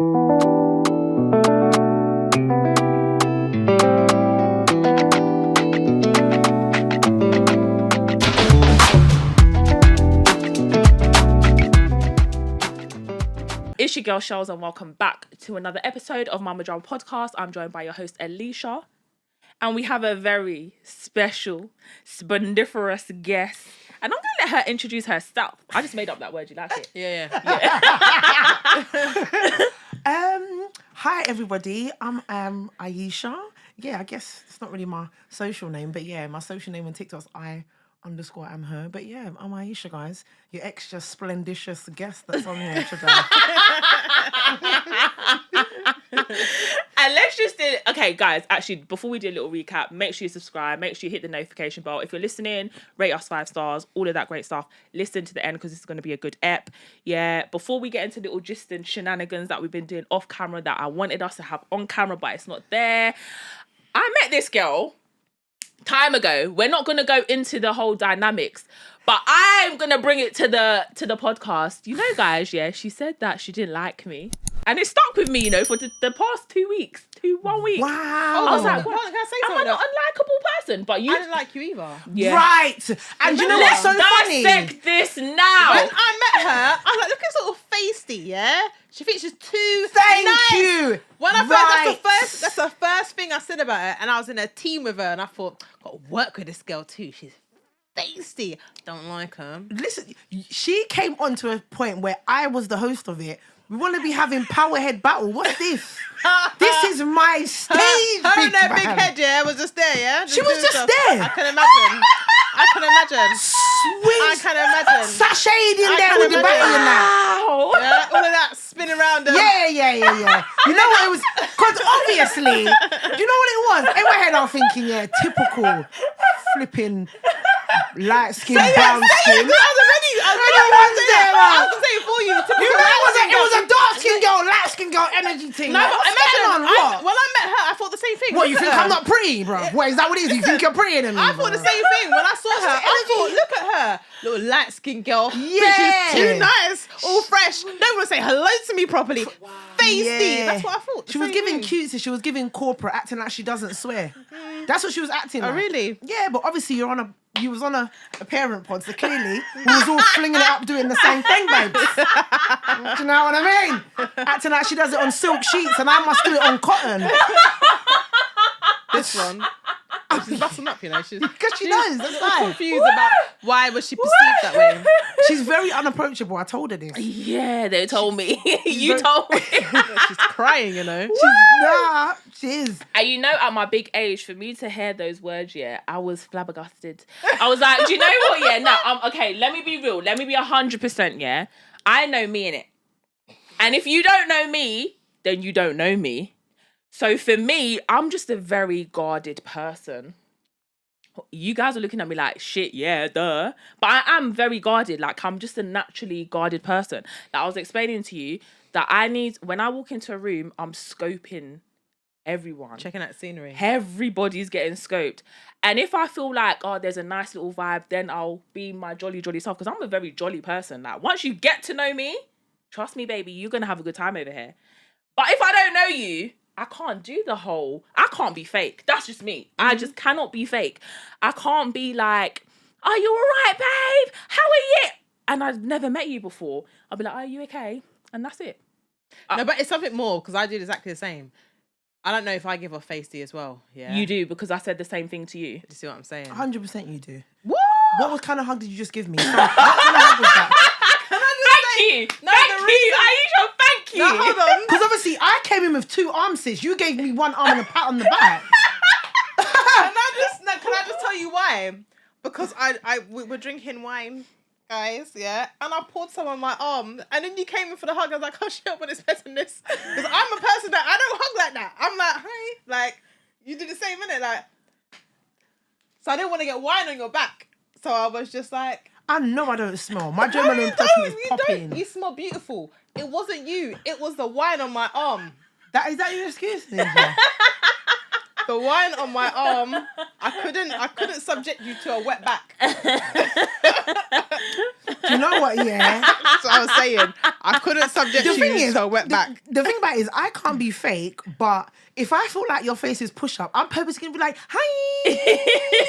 It's your girl Shells and welcome back to another episode of Mama Drama Podcast. I'm joined by your host Alicia and we have a very special, splendiferous guest. And I'm going to let her introduce herself. I just made up that word. You like it? Yeah. Hi everybody. I'm Aisha. Yeah, I guess it's not really my social name, but yeah, my social name on TikTok's I_am her. But yeah, I'm Aisha, guys. Your extra splendicious guest that's on here today. And let's just do, okay, guys, actually, before we do a little recap, make sure you subscribe, make sure you hit the notification bell. If you're listening, rate us 5 stars, all of that great stuff. Listen to the end because this is going to be a good ep. Yeah, before we get into little gist and shenanigans that we've been doing off camera that I wanted us to have on camera, but it's not there. I met this girl time ago. We're not going to go into the whole dynamics, but I'm going to bring it to the podcast. You know, guys, yeah, she said that she didn't like me. And it stuck with me, you know, for the past 1 week. Wow. I was like, what? Can I say Am I something? not a likeable person? But you... I didn't like you either. Yeah. Right. And you know what's so funny? Dissect this now. When I met her, I was like, look at sort of feisty, yeah? She thinks she's too Thank nice. you. When I Right. first, that's the first thing I said about her. And I was in a team with her and I thought, got to work with this girl too. She's feisty. Don't like her. Listen, she came on to a point where I was the host of it. We want to be having powerhead battle. What's this? This is my stage, Her and big her man. big head, yeah, was just there, yeah? She was just stuff. there. I can imagine. Sweet. I can imagine. Sashayed in I there can with the imagine. button and that. Wow. Yeah, all of that spin around her. Yeah. You know what it was? Because obviously, you know what it was? In my head, I'm thinking, yeah, typical flipping light skin, brown skin. I was already I was saying for you. You know, it was a dark skin girl, light skin girl energy thing. No, Like, but what's imagine, going on? What? when I met her, I thought the same thing. What, you Look think at I'm her. not pretty, bro? What, is that what it is? You think you're prettier than me? I thought the same thing. When I saw her, I thought, look at her. Little light-skinned girl. Yeah. She's too nice. All fresh. Don't want to say hello to me properly. Feisty. Yeah. That's what I thought. She was giving cutesy. She was giving corporate, acting like she doesn't swear. That's what she was acting like. Oh, really? Yeah, but obviously you was on a parent pod, so clearly we was all flinging it up doing the same thing, babes. Do you know what I mean? Acting like she does it on silk sheets and I must do it on cotton. This one. She's busting up, you know. Because she knows, that's fine. confused about why was she perceived that way. She's very unapproachable. I told her this. Yeah, they told me. You told me. She's crying, you know. She is. And you know, at my big age, for me to hear those words, yeah, I was flabbergasted. I was like, do you know what? Yeah, no, okay, let me be real. Let me be 100%, yeah? I know me, innit? And if you don't know me, then you don't know me. So for me, I'm just a very guarded person. You guys are looking at me like, shit, yeah, duh. But I am very guarded. Like, I'm just a naturally guarded person. Like, I was explaining to you that when I walk into a room, I'm scoping everyone. Checking out scenery. Everybody's getting scoped. And if I feel like, oh, there's a nice little vibe, then I'll be my jolly self. Because I'm a very jolly person. Like, once you get to know me, trust me, baby, you're going to have a good time over here. But if I don't know you, I can't do I can't be fake. That's just me. I just cannot be fake. I can't be like, are you all right, babe? How are you? And I've never met you before. I'll be like, are you okay? And that's it. No, but it's something more because I did exactly the same. I don't know if I give off feisty as well. Yeah. You do, because I said the same thing to you. Do you see what I'm saying? 100% you do. What? What kind of hug did you just give me? Sorry, what kind of hug was that? Thank you. Thank you. Aisha, thank you. No, hold on. Because obviously I came in with 2 arms, sis. You gave me 1 arm and a pat on the back. Can I just tell you why? Because we were drinking wine, guys, yeah, and I poured some on my arm, and then you came in for the hug. I was like, oh shit, but it's better than this. Because I'm a person that I don't hug like that. I'm like, hi, like you do the same, innit? Like, so I didn't want to get wine on your back, so I was just like, I know I don't smell. My German impression is popping. You smell beautiful. It wasn't you. It was the wine on my arm. Is that your excuse? Ninja? the wine on my arm, I couldn't subject you to a wet back. Do you know what? Yeah. That's what I was saying. I couldn't subject The thing you is, to a wet back. the thing about it is, I can't be fake, but if I feel like your face is push up, I'm purposely gonna be like, "Hi."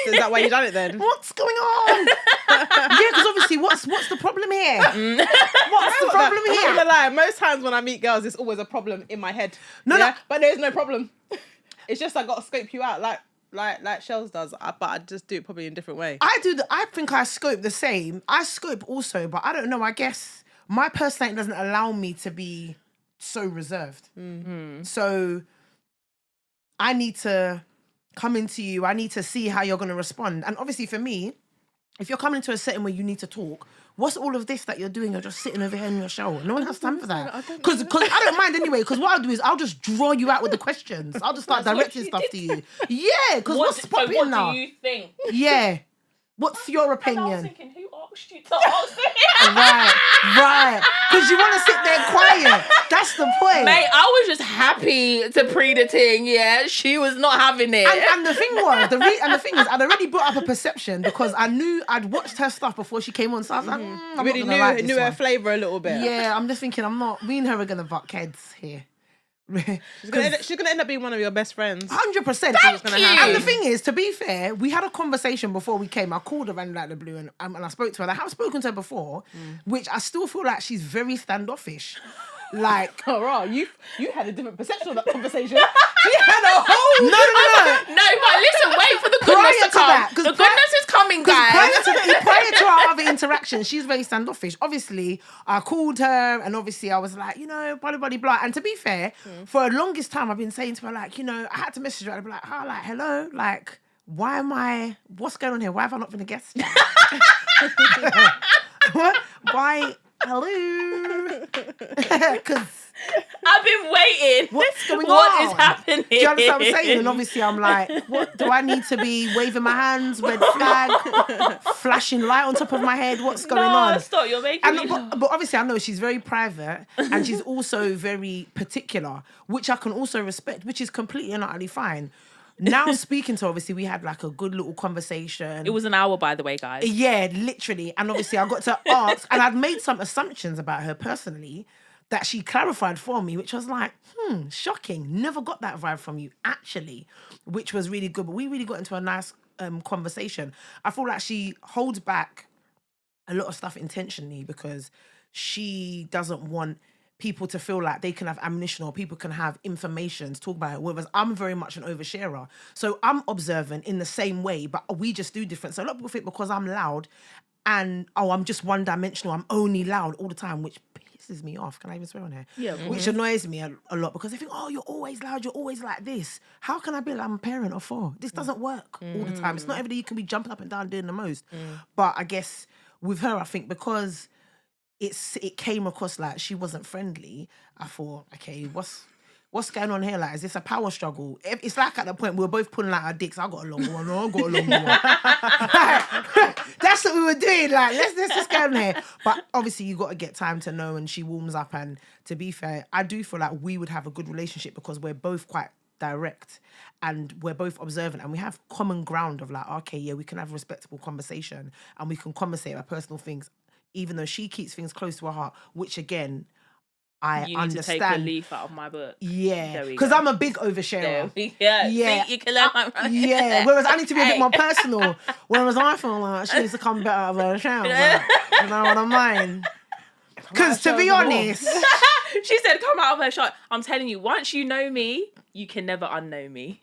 Is that why you done it then? What's going on? Yeah, because obviously, what's the problem here? What's the problem I'm not here? gonna lie. Most times when I meet girls, it's always a problem in my head. No, no. But there's no problem. It's just I got to scope you out like Shells does, but I just do it probably in a different way. I think I scope the same. I scope also, but I don't know. I guess my personality doesn't allow me to be so reserved. Mm-hmm. So I need to come into you. I need to see how you're going to respond. And obviously for me, if you're coming into a setting where you need to talk, what's all of this that you're doing? You're just sitting over here in your shower. No one has time for that. Because I don't mind anyway. Because what I'll do is I'll just draw you out with the questions. I'll just start That's what directing you stuff did. to you. Yeah, because what's popping what now? do you think? Yeah. What's your And I was opinion? thinking, who asked you to ask me? Right. Because you want to sit there quiet. That's the point. Mate, I was just happy to pre the thing, yeah. She was not having it. And the thing was, and the thing is, I'd already brought up a perception because I knew I'd watched her stuff before she came on. So I was like, I'm You really not gonna like knew this her one. flavour a little bit. Yeah, I'm just thinking, me and her are gonna butt heads here. She's gonna end up being one of your best friends. 100%. Thank you. And the thing is, to be fair, we had a conversation before we came. I called her randomly out of the blue and I spoke to her. And I have spoken to her before, which I still feel like she's very standoffish. Like, Oh, right, you had a different perception of that conversation. She had a whole. no. No, but listen, wait for the Prior goodness to to come. that, 'cause The goodness is coming, Because guys. prior to our other interaction, she's very standoffish. Obviously, I called her and obviously I was like, blah, blah, blah, blah. And to be fair, for the longest time, I've been saying to her, like, I had to message her. I'd be like, hello, like, what's going on here? Why have I not been a guest? What? Why? Hello? Because I've been waiting. what's going on? What is happening? Do you understand what I'm saying? And obviously I'm like, what do I need to be waving my hands, red flag, flashing light on top of my head? What's going on? Stop, you're making And, me but obviously I know she's very private and she's also very particular, which I can also respect, which is completely and utterly fine. Now speaking to her, obviously we had like a good little conversation. It was an hour, by the way, guys. Yeah, literally. And obviously I got to ask, and I'd made some assumptions about her personally that she clarified for me, which was like, shocking. Never got that vibe from you, actually, which was really good. But we really got into a nice conversation. I feel like she holds back a lot of stuff intentionally because she doesn't want people to feel like they can have ammunition or people can have information to talk about it. Whereas I'm very much an oversharer. So I'm observant in the same way, but we just do different. So a lot of people think because I'm loud and, I'm just one dimensional, I'm only loud all the time, which pisses me off. Can I even swear on here? Yeah. Which annoys me a lot because they think, you're always loud, you're always like this. How can I be like I'm a parent of 4? This doesn't work all the time. It's not every day you can be jumping up and down doing the most. But I guess with her, I think because it came across like she wasn't friendly, I thought, okay, what's going on here? Like, is this a power struggle? It's like at the point we were both pulling out our dicks. I got a longer one, I got a longer one. That's what we were doing. Like, let's just go on here. But obviously you got to get time to know, and she warms up. And to be fair, I do feel like we would have a good relationship because we're both quite direct and we're both observant and we have common ground of like, okay, yeah, we can have a respectable conversation and we can conversate about personal things, even though she keeps things close to her heart, which again, I You need understand. to take a leaf out of my book. Yeah, There we because go. I'm a big oversharer. Yeah. Yeah. See, you can learn my Yeah, whereas I need to be a bit more personal. Whereas I feel like she needs to come better out of her shell. You know what I mean? Because to be honest, She said, come out of her shot. I'm telling you, once you know me, you can never unknow me.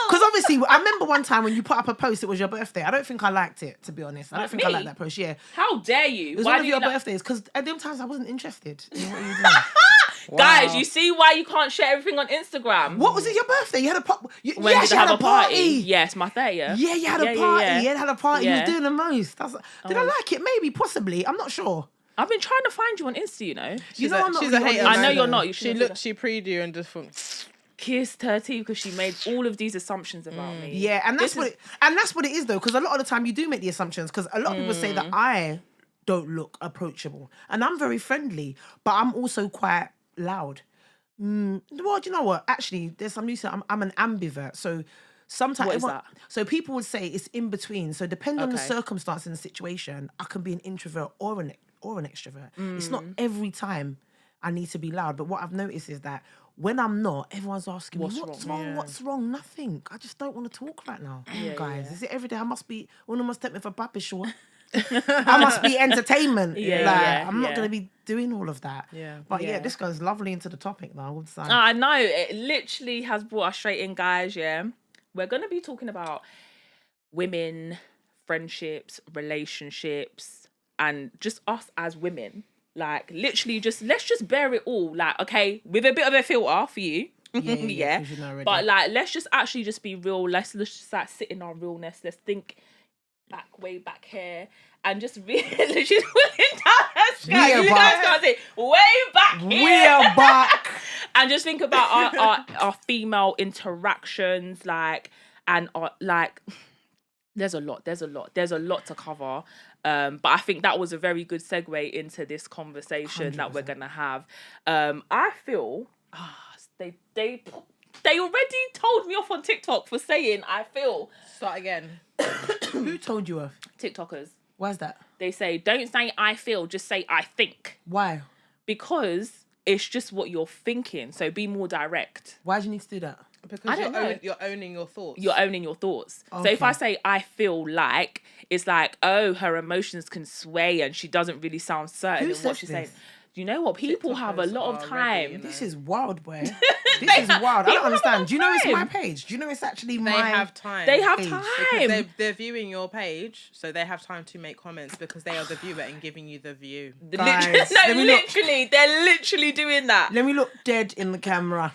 because obviously, I remember one time when you put up a post, it was your birthday. I don't think I liked it, to be honest. I don't think I me? liked that post, yeah. How dare you? It was Why one do of you your not- birthdays, because at them times I wasn't interested in what you were doing. Guys, you see why you can't share everything on Instagram? What was it, your birthday? You had a When yes, did you I had have a party. Yes, my 30th. Yeah, you had a party. Yeah. You had a party. You Yeah. was doing the most. Did I like it? Maybe, possibly. I'm not sure. I've been trying to find you on Insta, you know. You know, I'm not she's a really on hater. the I know Insta. you're not. You She should she preed you and just thought, kissed her teeth because she made all of these assumptions about me. Yeah, and that's This what it is though, because a lot of the time you do make the assumptions, because a lot of people say that I don't look approachable, and I'm very friendly, but I'm also quite loud. Well, do you know what? Actually, there's some new. I'm an ambivert, so sometimes What is that? So people would say it's in between. So depending on the Okay. circumstance and the situation, I can be an introvert or an extrovert. It's not Mm. every time I need to be loud. But what I've noticed is that when I'm not, everyone's asking What's me, what's wrong? wrong? Yeah. What's wrong? Nothing. I just don't want to talk right now. Yeah, Guys, yeah. is it every day? I must be, one must take me for Papi Shaw. I must be entertainment. Yeah, Like, yeah, I'm not yeah. going to be doing all of that. Yeah. But yeah, Yeah. this goes lovely into the topic though. I would say. I know, it literally has brought us straight in, guys. Yeah, we're gonna be talking about women, friendships, relationships, and just us as women. Like, literally, let's just bear it all. Like, okay, with a bit of a filter for you. Yeah, 'cause you know already. But like, let's just actually just be real. Let's just like sit in our realness. Let's think way back here, and just really, she's pulling down her skirt. We are You guys back. can't say way back here. We are back. And just think about our female interactions, like, and our, like, there's a lot to cover. But I think that was a very good segue into this conversation that we're 100%. gonna have. I feel they already told me off on TikTok for saying I feel. Start again. Who told you of? TikTokers, Why's that? they say don't say I feel, just say I think, Why? because it's just what you're thinking. So be more direct. Why do you need to do that? Because I don't know. you're owning your thoughts. You're owning your thoughts. So if Okay. I say I feel like, it's like, oh, her emotions can sway and she doesn't really sound certain Who in what says she's this? saying. Do you know what? People have a TikTokers lot of are time. ready, you know. This is wild, boy. This is wild. I people don't understand. have Do you know it's my time. page? Do you know it's actually They my... have time. They have Page. time. Because they're viewing your page, so they have time to make comments because they are the viewer and giving you the view. Guys, No, let me look. literally, they're literally doing that. Let me look dead in the camera.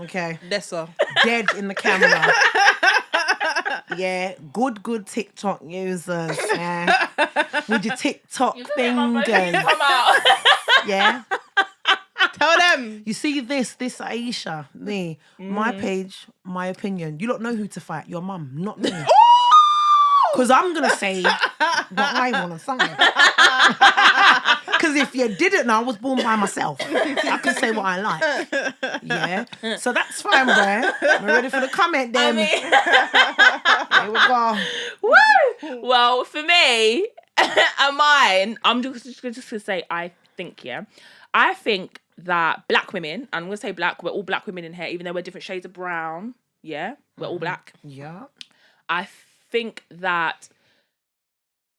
Okay. Lesser. Dead in the camera. Yeah. Good TikTok users. Yeah. With your TikTok You feel like my fingers. emotions come out. Yeah. Tell them. You see this Aisha, me, my page, my opinion. You don't know who to fight. Your mum, not me. Because I'm going to say what I want to say. Because if you didn't know, I was born by myself. I can say what I like. Yeah. So that's fine, boy. We're ready for the comment then. Here we go. Woo! Well, for me and mine, I'm just going to say I think, yeah. I think that black women, and I'm going to say black, we're all black women in here, even though we're different shades of brown, yeah, we're all black. Yeah. I think that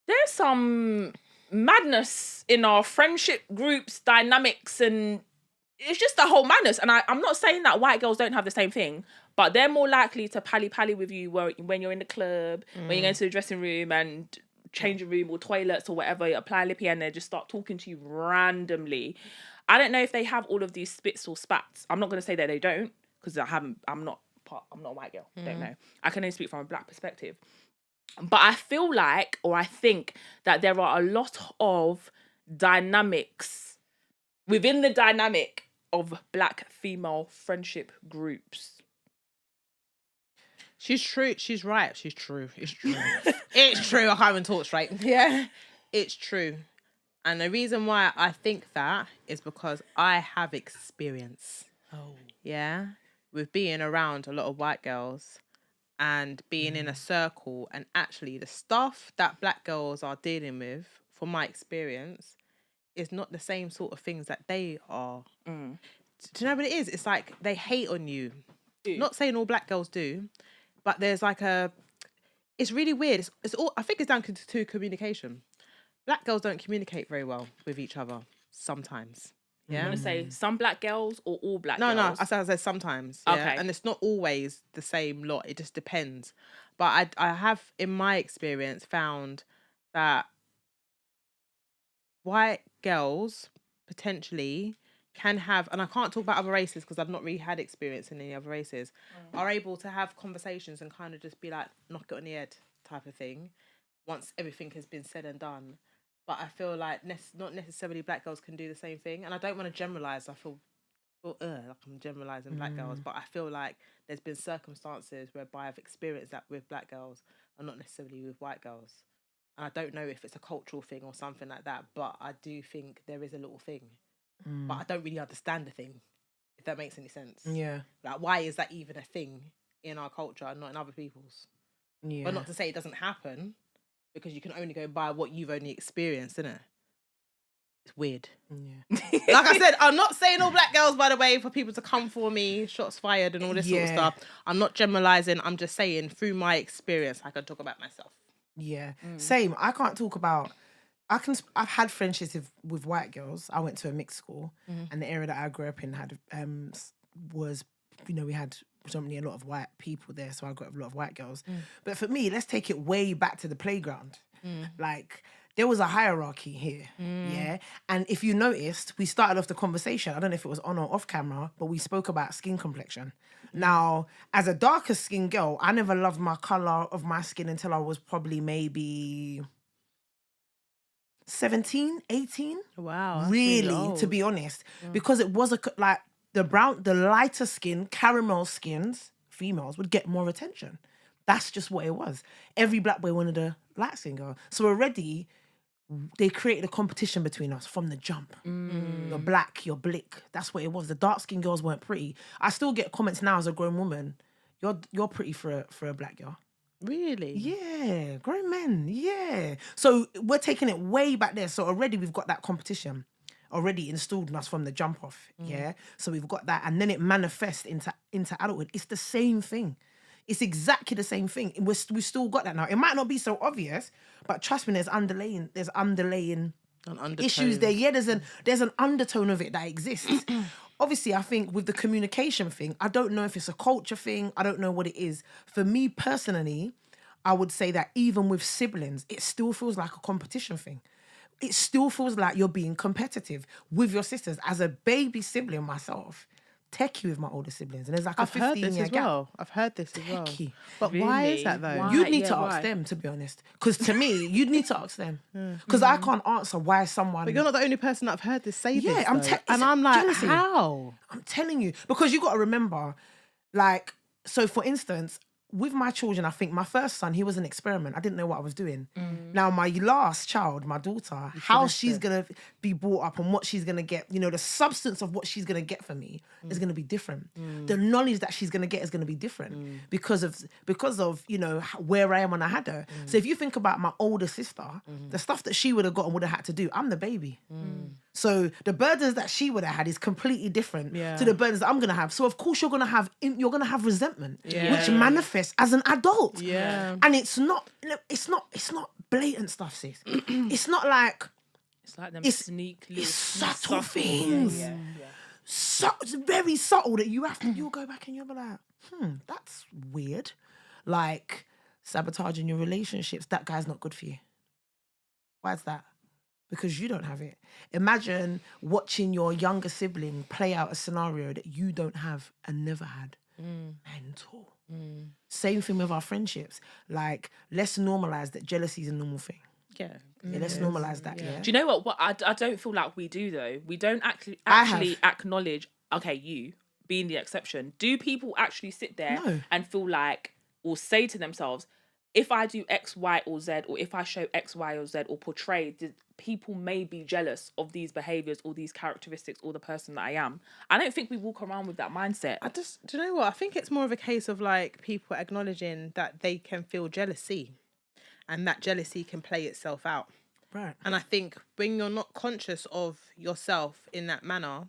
there's some madness in our friendship groups, dynamics, and it's just the whole madness. And I'm not saying that white girls don't have the same thing, but they're more likely to pally with you when you're in the club, when you go into the dressing room and changing room or toilets or whatever, you apply lippy and they just start talking to you randomly. I don't know if they have all of these spits or spats. I'm not going to say that they don't, because I'm not a white girl. Don't know. I can only speak from a black perspective. But I feel like, or I think that there are a lot of dynamics within the dynamic of black female friendship groups. She's true. She's right. She's true. It's true. It's true. I can't even talk straight. Yeah. It's true. And the reason why I think that is because I have experience. Oh. Yeah. With being around a lot of white girls and being in a circle, and actually the stuff that black girls are dealing with, from my experience, is not the same sort of things that they are. Do you know what it is? It's like they hate on you. Not saying all black girls do, but there's like it's really weird. It's all, I think it's down to communication. Black girls don't communicate very well with each other sometimes. Yeah. I'm going to say some black girls or all black No, girls. I said sometimes. Yeah? Okay. And it's not always the same lot. It just depends. But I have, in my experience, found that white girls potentially can have, and I can't talk about other races because I've not really had experience in any other races, are able to have conversations and kind of just be like, knock it on the head type of thing once everything has been said and done. But I feel like not necessarily black girls can do the same thing. And I don't want to generalise. I feel like I'm generalising black girls. But I feel like there's been circumstances whereby I've experienced that with black girls and not necessarily with white girls. And I don't know if it's a cultural thing or something like that. But I do think there is a little thing. But I don't really understand the thing, if that makes any sense. Yeah. Like, why is that even a thing? in our culture and not in other people's. Yeah. But not to say it doesn't happen, because you can only go by what you've only experienced, innit? It's weird. Yeah. Like I said, I'm not saying all black girls, by the way, for people to come for me, shots fired and all this sort of Yeah. stuff. I'm not generalising. I'm just saying through my experience, I can talk about myself. Yeah. Same. I can't talk about. I've had friendships with white girls. I went to a mixed school, and the area that I grew up in had was, we had predominantly a lot of white people there, so I grew up with a lot of white girls. But for me, let's take it way back to the playground. Like, there was a hierarchy here, yeah? And if you noticed, we started off the conversation, I don't know if it was on or off camera, but we spoke about skin complexion. Now, as a darker skin girl, I never loved my colour of my skin until I was probably maybe 17, 18. Wow. Really, to be honest. Because it was the lighter skin, caramel skins, females would get more attention. That's just what it was. Every black boy wanted a light skin girl. So already, they created a competition between us from the jump. You're black, you're blick. That's what it was. The dark skinned girls weren't pretty. I still get comments now as a grown woman. You're pretty for a black girl. Really? Yeah, grown men. Yeah. So we're taking it way back there. So already we've got that competition already installed in us from the jump off. Yeah. So we've got that, and then it manifests into adulthood. It's the same thing. It's exactly the same thing. We've still got that now. It might not be so obvious, but trust me, there's underlaying issues there. Yeah, there's an undertone of it that exists. Obviously, I think with the communication thing, I don't know if it's a culture thing. I don't know what it is. For me personally, I would say that even with siblings, it still feels like a competition thing. It still feels like you're being competitive with your sisters. As a baby sibling myself, techie with my older siblings, and there's like a 15-year gap. I've heard this as well. Techie. But why is that though? Why? You'd need to why? ask them, to be honest. Because to me, you'd need to ask them. Because I can't answer why someone... But you're not the only person that I've heard this say this. I'm though. it's and I'm like, jealousy. how? I'm telling you. Because you got to remember, like, so for instance, with my children, I think my first son, he was an experiment. I didn't know what I was doing. Now, my last child, my daughter, how she's going to be brought up and what she's going to get, the substance of what she's going to get from me is going to be different. The knowledge that she's going to get is going to be different because of where I am when I had her. So if you think about my older sister, the stuff that she would have got and would have had to do, I'm the baby. So the burdens that she would have had is completely different to the burdens that I'm going to have. So of course you're going to have resentment, which manifests as an adult. Yeah. And it's not blatant stuff, sis. It's not like It's like them It's- sneak little it's sneak subtle stuff. things. Yeah. so it's very subtle that you'll go back and you'll be like, that's weird. Like sabotaging your relationships, that guy's not good for you. Why is that? Because you don't have it. Imagine watching your younger sibling play out a scenario that you don't have and never had. Mental. Same thing with our friendships. Like, let's normalize that jealousy is a normal thing. Yeah. Yeah, let's normalize that. Yeah. Do you know what I don't feel like we do though? We don't actually I have. acknowledge, okay, you being the exception. Do people actually sit there No. and feel like, or say to themselves, if I do X, Y, or Z, or if I show X, Y, or Z, or portray, people may be jealous of these behaviors or these characteristics or the person that I am. I don't think we walk around with that mindset. Do you know what? I think it's more of a case of like people acknowledging that they can feel jealousy and that jealousy can play itself out. Right. And I think when you're not conscious of yourself in that manner,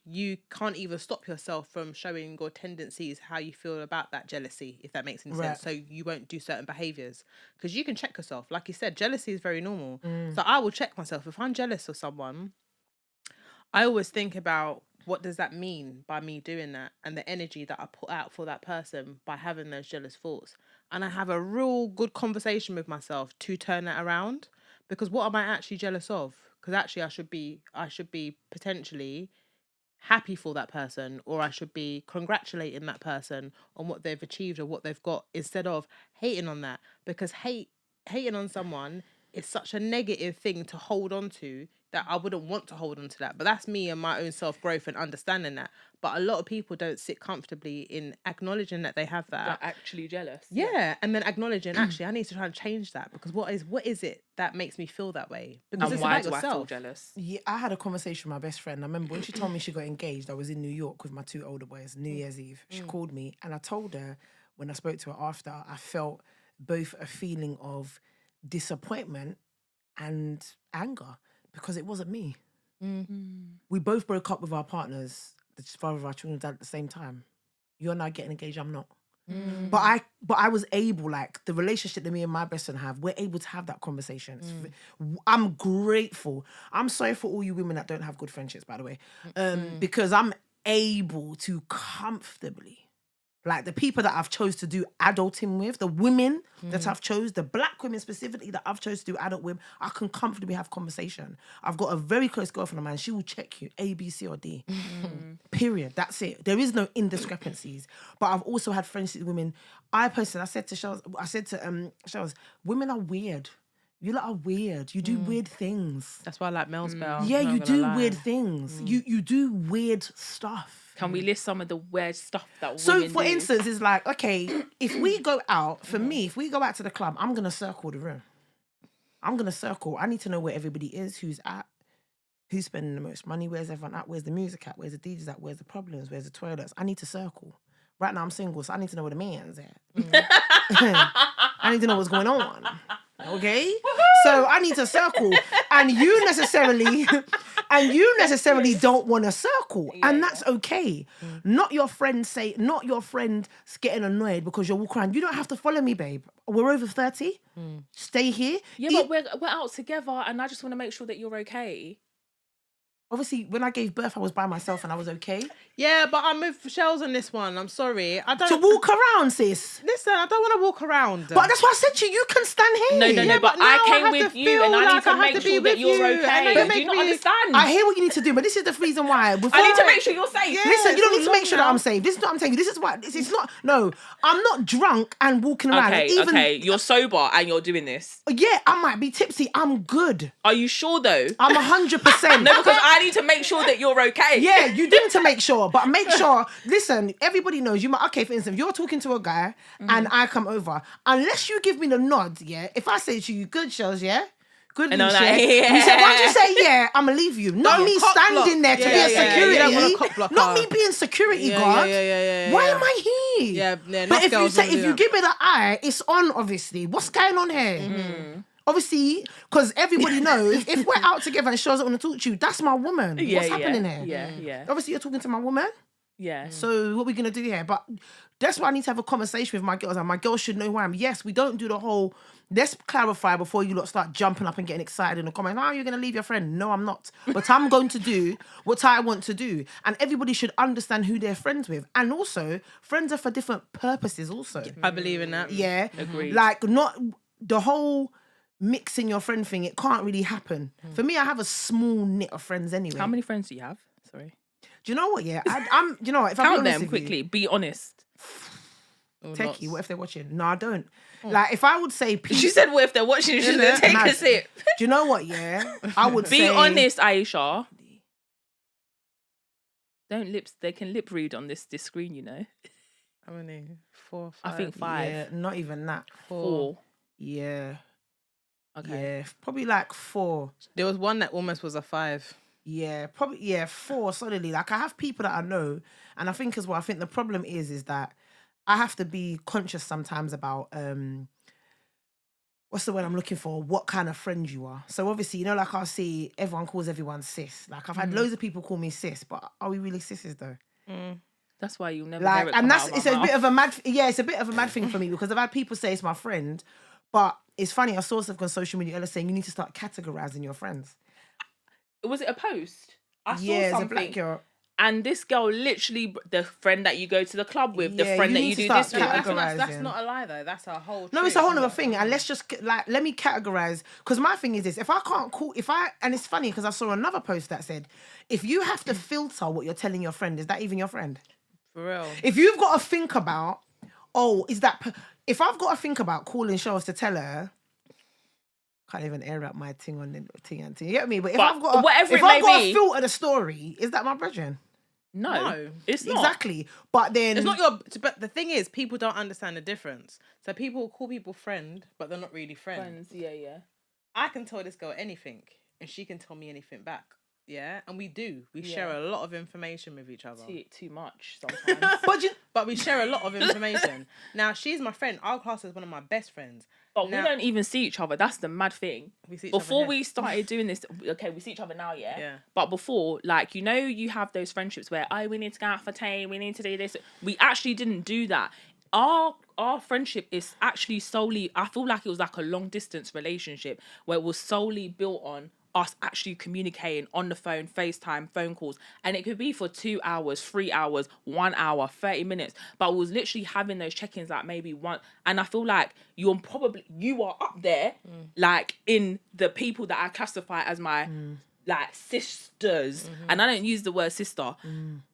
you can't even stop yourself from showing your tendencies, how you feel about that jealousy, if that makes any Right. sense. So you won't do certain behaviours. Because you can check yourself. Like you said, jealousy is very normal. So I will check myself. If I'm jealous of someone, I always think about what does that mean by me doing that and the energy that I put out for that person by having those jealous thoughts. And I have a real good conversation with myself to turn that around. Because what am I actually jealous of? Because actually I should be potentially happy for that person, or I should be congratulating that person on what they've achieved or what they've got, instead of hating on that. Because hating on someone is such a negative thing to hold on to that I wouldn't want to hold on to that. But that's me and my own self-growth and understanding that. But a lot of people don't sit comfortably in acknowledging that they have that. They're actually jealous. Yeah, and then acknowledging, actually, I need to try and change that, because what is it that makes me feel that way? Because And it's why about do I feel yourself. jealous? Yeah, I had a conversation with my best friend. I remember when she told me she got engaged, I was in New York with my two older boys, New Year's Eve. She called me and I told her, when I spoke to her after, I felt both a feeling of disappointment and anger because it wasn't me. We both broke up with our partners, the father of our children, at the same time. You're now getting engaged, I'm not. But I was able, like the relationship that me and my best friend have, we're able to have that conversation. I'm grateful. I'm sorry for all you women that don't have good friendships, by the way, because I'm able to comfortably, like the people that I've chose to do adulting with, the women that I've chose, the black women specifically that I've chose to do adult with, I can comfortably have conversation. I've got a very close girlfriend of mine. She will check you A, B, C, or D. Period. That's it. There is no indiscrepancies. But I've also had friendships with women. I said to Shells, women are weird. You lot are weird. You do weird things. That's why I like Mel's Bell. Yeah, I'm not you gonna do lie. weird things. You do weird stuff. Can we list some of the weird stuff that So, women for do? instance, it's like, okay, if we go out, for me, if we go out to the club, I'm going to circle the room. I'm going to circle. I need to know where everybody is, who's at, who's spending the most money, where's everyone at, where's the music at, where's the DJs at, where's the problems, where's the toilets. I need to circle. Right now I'm single, so I need to know where the man's at. I need to know what's going on. Okay? So I need to circle. And you necessarily don't want to circle. And that's okay. Not your friend getting annoyed because you're walking around. You don't have to follow me, babe. We're over 30. Stay here. Yeah, but we're out together and I just want to make sure that you're okay. Obviously, when I gave birth, I was by myself and I was okay. Yeah, but I'm with Shells on this one. I'm sorry. I don't. To walk around, sis. Listen, I don't want to walk around. But that's what I said to you. You can stand here. No, but now I I came have with to you feel and I need like to I have make to be sure that with you're you, and okay. don't Do you make not me- understand? I hear what you need to do, but this is the reason why. Before I need to make sure you're safe. Yeah. Listen, you don't it's need to long make sure that now. I'm safe. This is what I'm telling you. This is why it's not. No, I'm not drunk and walking around. Okay, Even, okay. You're sober and you're doing this. Yeah, I might be tipsy. I'm good. Are you sure though? I'm 100%. No, because I need to make sure that you're okay. Yeah, you do need to make sure, but make sure. Listen, everybody knows you might. Okay, for instance, if you're talking to a guy and I come over, unless you give me the nod, yeah. If I say to you, "Good Shells," yeah. Good And I'm news, like, yeah. yeah. You said, once you say yeah, I'm gonna leave you. Not Don't me cop standing block. there to Yeah, be a yeah, yeah. security. You don't want a cop blocker. Not me being security Yeah, guard. yeah. Why am I here? Yeah, But enough if you girls say, don't do if you that. give me the eye, it's on. Obviously, what's going on here? Obviously, because everybody knows if we're out together and Shells don't want to talk to you, that's my woman. What's happening here? Yeah. Obviously, you're talking to my woman. Yeah. So what are we gonna do here? But that's why I need to have a conversation with my girls, and my girls should know who I am. Yes, we don't do the whole. Let's clarify before you lot start jumping up and getting excited in the comments. Oh, you're gonna leave your friend? No, I'm not. But I'm going to do what I want to do, and everybody should understand who they're friends with. And also, friends are for different purposes. Also, I believe in that. yeah, Agreed. like not the whole mixing your friend thing. It can't really happen. For me, I have a small knit of friends anyway. How many friends do you have? Sorry. Do you know what? Yeah, I'm. You know what? If I'm Count honest them with you, quickly. Be honest. Techie, what if they're watching? No, I don't. Like, if I would say, She said, "What if they're watching? You should Innit? take Mad. a sip." do you know what? Yeah, I would Be say, honest, Aisha. Don't lips. They can lip read on this screen, you know. How many? 4, 5. I think 5. Yeah, not even that. 4. Yeah, Okay. yeah, probably like 4. There was one that almost was a 5. Yeah, probably 4 solidly. Like I have people that I know, and I think as well. I think the problem is that I have to be conscious sometimes about what's the word I'm looking for? What kind of friend you are. So obviously, you know, like I see everyone calls everyone sis. Like I've had loads of people call me sis, but are we really sisters though? That's why you'll never Like, hear it and come that's out of it's my a mouth. bit of a mad thing for me because I've had people say it's my friend, but it's funny. I saw something on social media earlier saying you need to start categorizing your friends. Was it a post? I saw Yeah, it's a something. black girl. And this girl literally, the friend that you go to the club with, the Yeah, friend you that need you to do start this with. categorizing. That's not a lie though. That's a whole. No, it's trick. a whole other thing. And let's just let me categorize. Because my thing is this: and it's funny because I saw another post that said, if you have to filter what you're telling your friend, is that even your friend? For real. If you've got to think about, if I've got to think about calling Shells to tell her. Can't even air out my thing on the thing and thing. You get me? But if But I've got whatever if it I've may got be- to filter the story, is that my brethren? No, it's not. Exactly. But then It's not your. But the thing is, people don't understand the difference. So people call people friend, but they're not really friends. Friends, yeah. I can tell this girl anything, and she can tell me anything back. Yeah, and we do. We share a lot of information with each other. Too much sometimes. But but we share a lot of information. Now, she's my friend. I'll class her as one of my best friends. But Now- we don't even see each other. That's the mad thing. We see each other Before here. we started doing this, okay, we see each other now, yeah? Yeah. But before, like, you know, you have those friendships where, oh, we need to go out for tea, we need to do this. We actually didn't do that. Our friendship is actually solely, I feel like it was like a long distance relationship where it was solely built on us actually communicating on the phone, FaceTime, phone calls. And it could be for 2 hours, 3 hours, 1 hour, 30 minutes. But it was literally having those check-ins like maybe one. And I feel like you are up there, like in the people that I classify as my like sisters. And I don't use the word sister.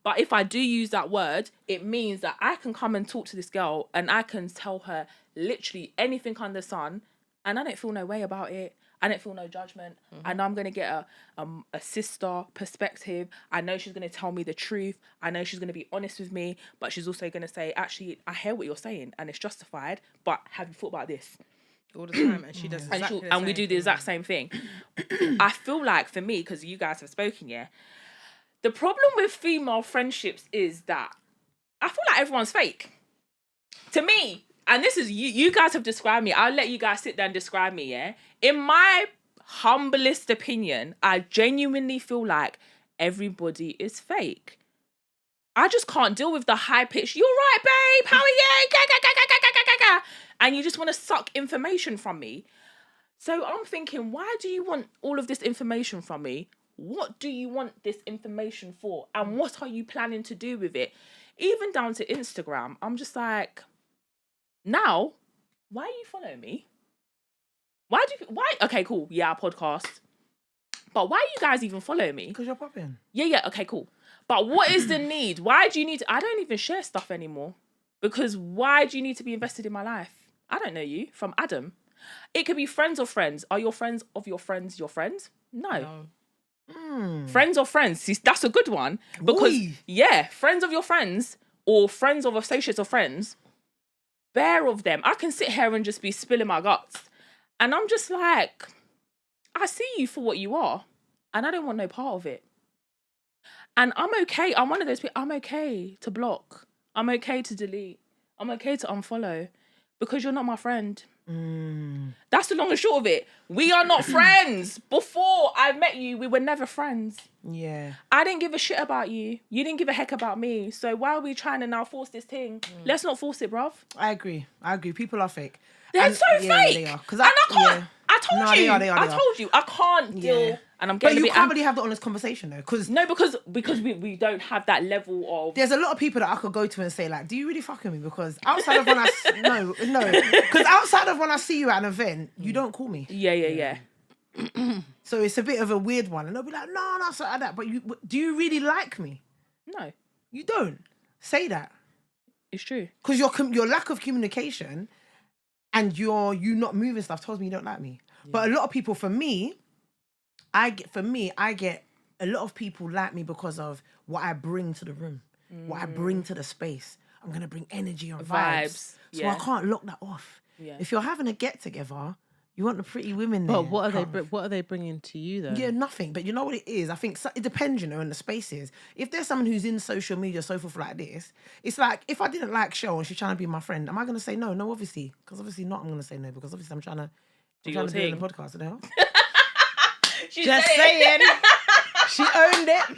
But if I do use that word, it means that I can come and talk to this girl and I can tell her literally anything under the sun and I don't feel no way about it. I don't feel no judgment. I know I'm going to get a sister perspective. I know she's going to tell me the truth. I know she's going to be honest with me, but she's also going to say, actually, I hear what you're saying and it's justified, but have you thought about this? all the time, and she does And, exactly the and we same do the thing. exact same thing. I feel like for me, because you guys have spoken, yeah, the problem with female friendships is that I feel like everyone's fake. To me, and this is you guys have described me. I'll let you guys sit there and describe me, yeah? In my humblest opinion, I genuinely feel like everybody is fake. I just can't deal with the high pitch. You're right, babe. How are you? Ga, ga, ga, ga, ga, ga, ga, ga. And you just want to suck information from me. So I'm thinking, why do you want all of this information from me? What do you want this information for? And what are you planning to do with it? Even down to Instagram, I'm just like, now, why are you following me? Why? Okay, cool. Yeah, podcast. But why are you guys even following me? Because you're popping. Yeah, okay, cool. But what is the need? Why do you need to... I don't even share stuff anymore. Because why do you need to be invested in my life? I don't know you. From Adam. It could be friends of friends. Are your friends of your friends your friends? No. Friends of friends. See, that's a good one. Because, yeah, friends of your friends or friends of associates of friends, bare of them. I can sit here and just be spilling my guts. And I'm just like, I see you for what you are. And I don't want no part of it. And I'm okay. I'm one of those people. I'm okay to block. I'm okay to delete. I'm okay to unfollow because you're not my friend. That's the long and short of it. We are not friends. Before I met you, we were never friends. Yeah. I didn't give a shit about you. You didn't give a heck about me. So why are we trying to now force this thing? Let's not force it, bruv. I agree. People are fake. They're And- so yeah, fake. They are. And I can't. yeah. I told No, you. they are, they I are. told you. I can't deal. Yeah. And I'm But getting a you bit... can't really have the honest conversation though, because No, because we don't have that level of... there's a lot of people that I could go to and say like, do you really fuck with me? Because outside of when I no, because outside of when I see you at an event, you don't call me. Yeah. So it's a bit of a weird one, and they'll be like, no, not like that. But do you really like me? No, You don't say that it's true. because your lack of communication and you not moving stuff tells me you don't like me. But a lot of people, I get a lot of people like me because of what I bring to the room, what I bring to the space. I'm gonna bring energy and vibes. So yeah. I can't lock that off. Yeah. If you're having a get together, you want the pretty women there. But what come. are they bringing to you though? Yeah, nothing. But you know what it is? I think it depends, in the spaces. If there's someone who's in social media, so forth like this, it's like, if I didn't like Shell and she's trying to be my friend, am I going to say no? No, obviously. Because obviously not, I'm going to say no. Because obviously I'm trying to your do it in thing. the podcast. You know? Just saying. She owned it.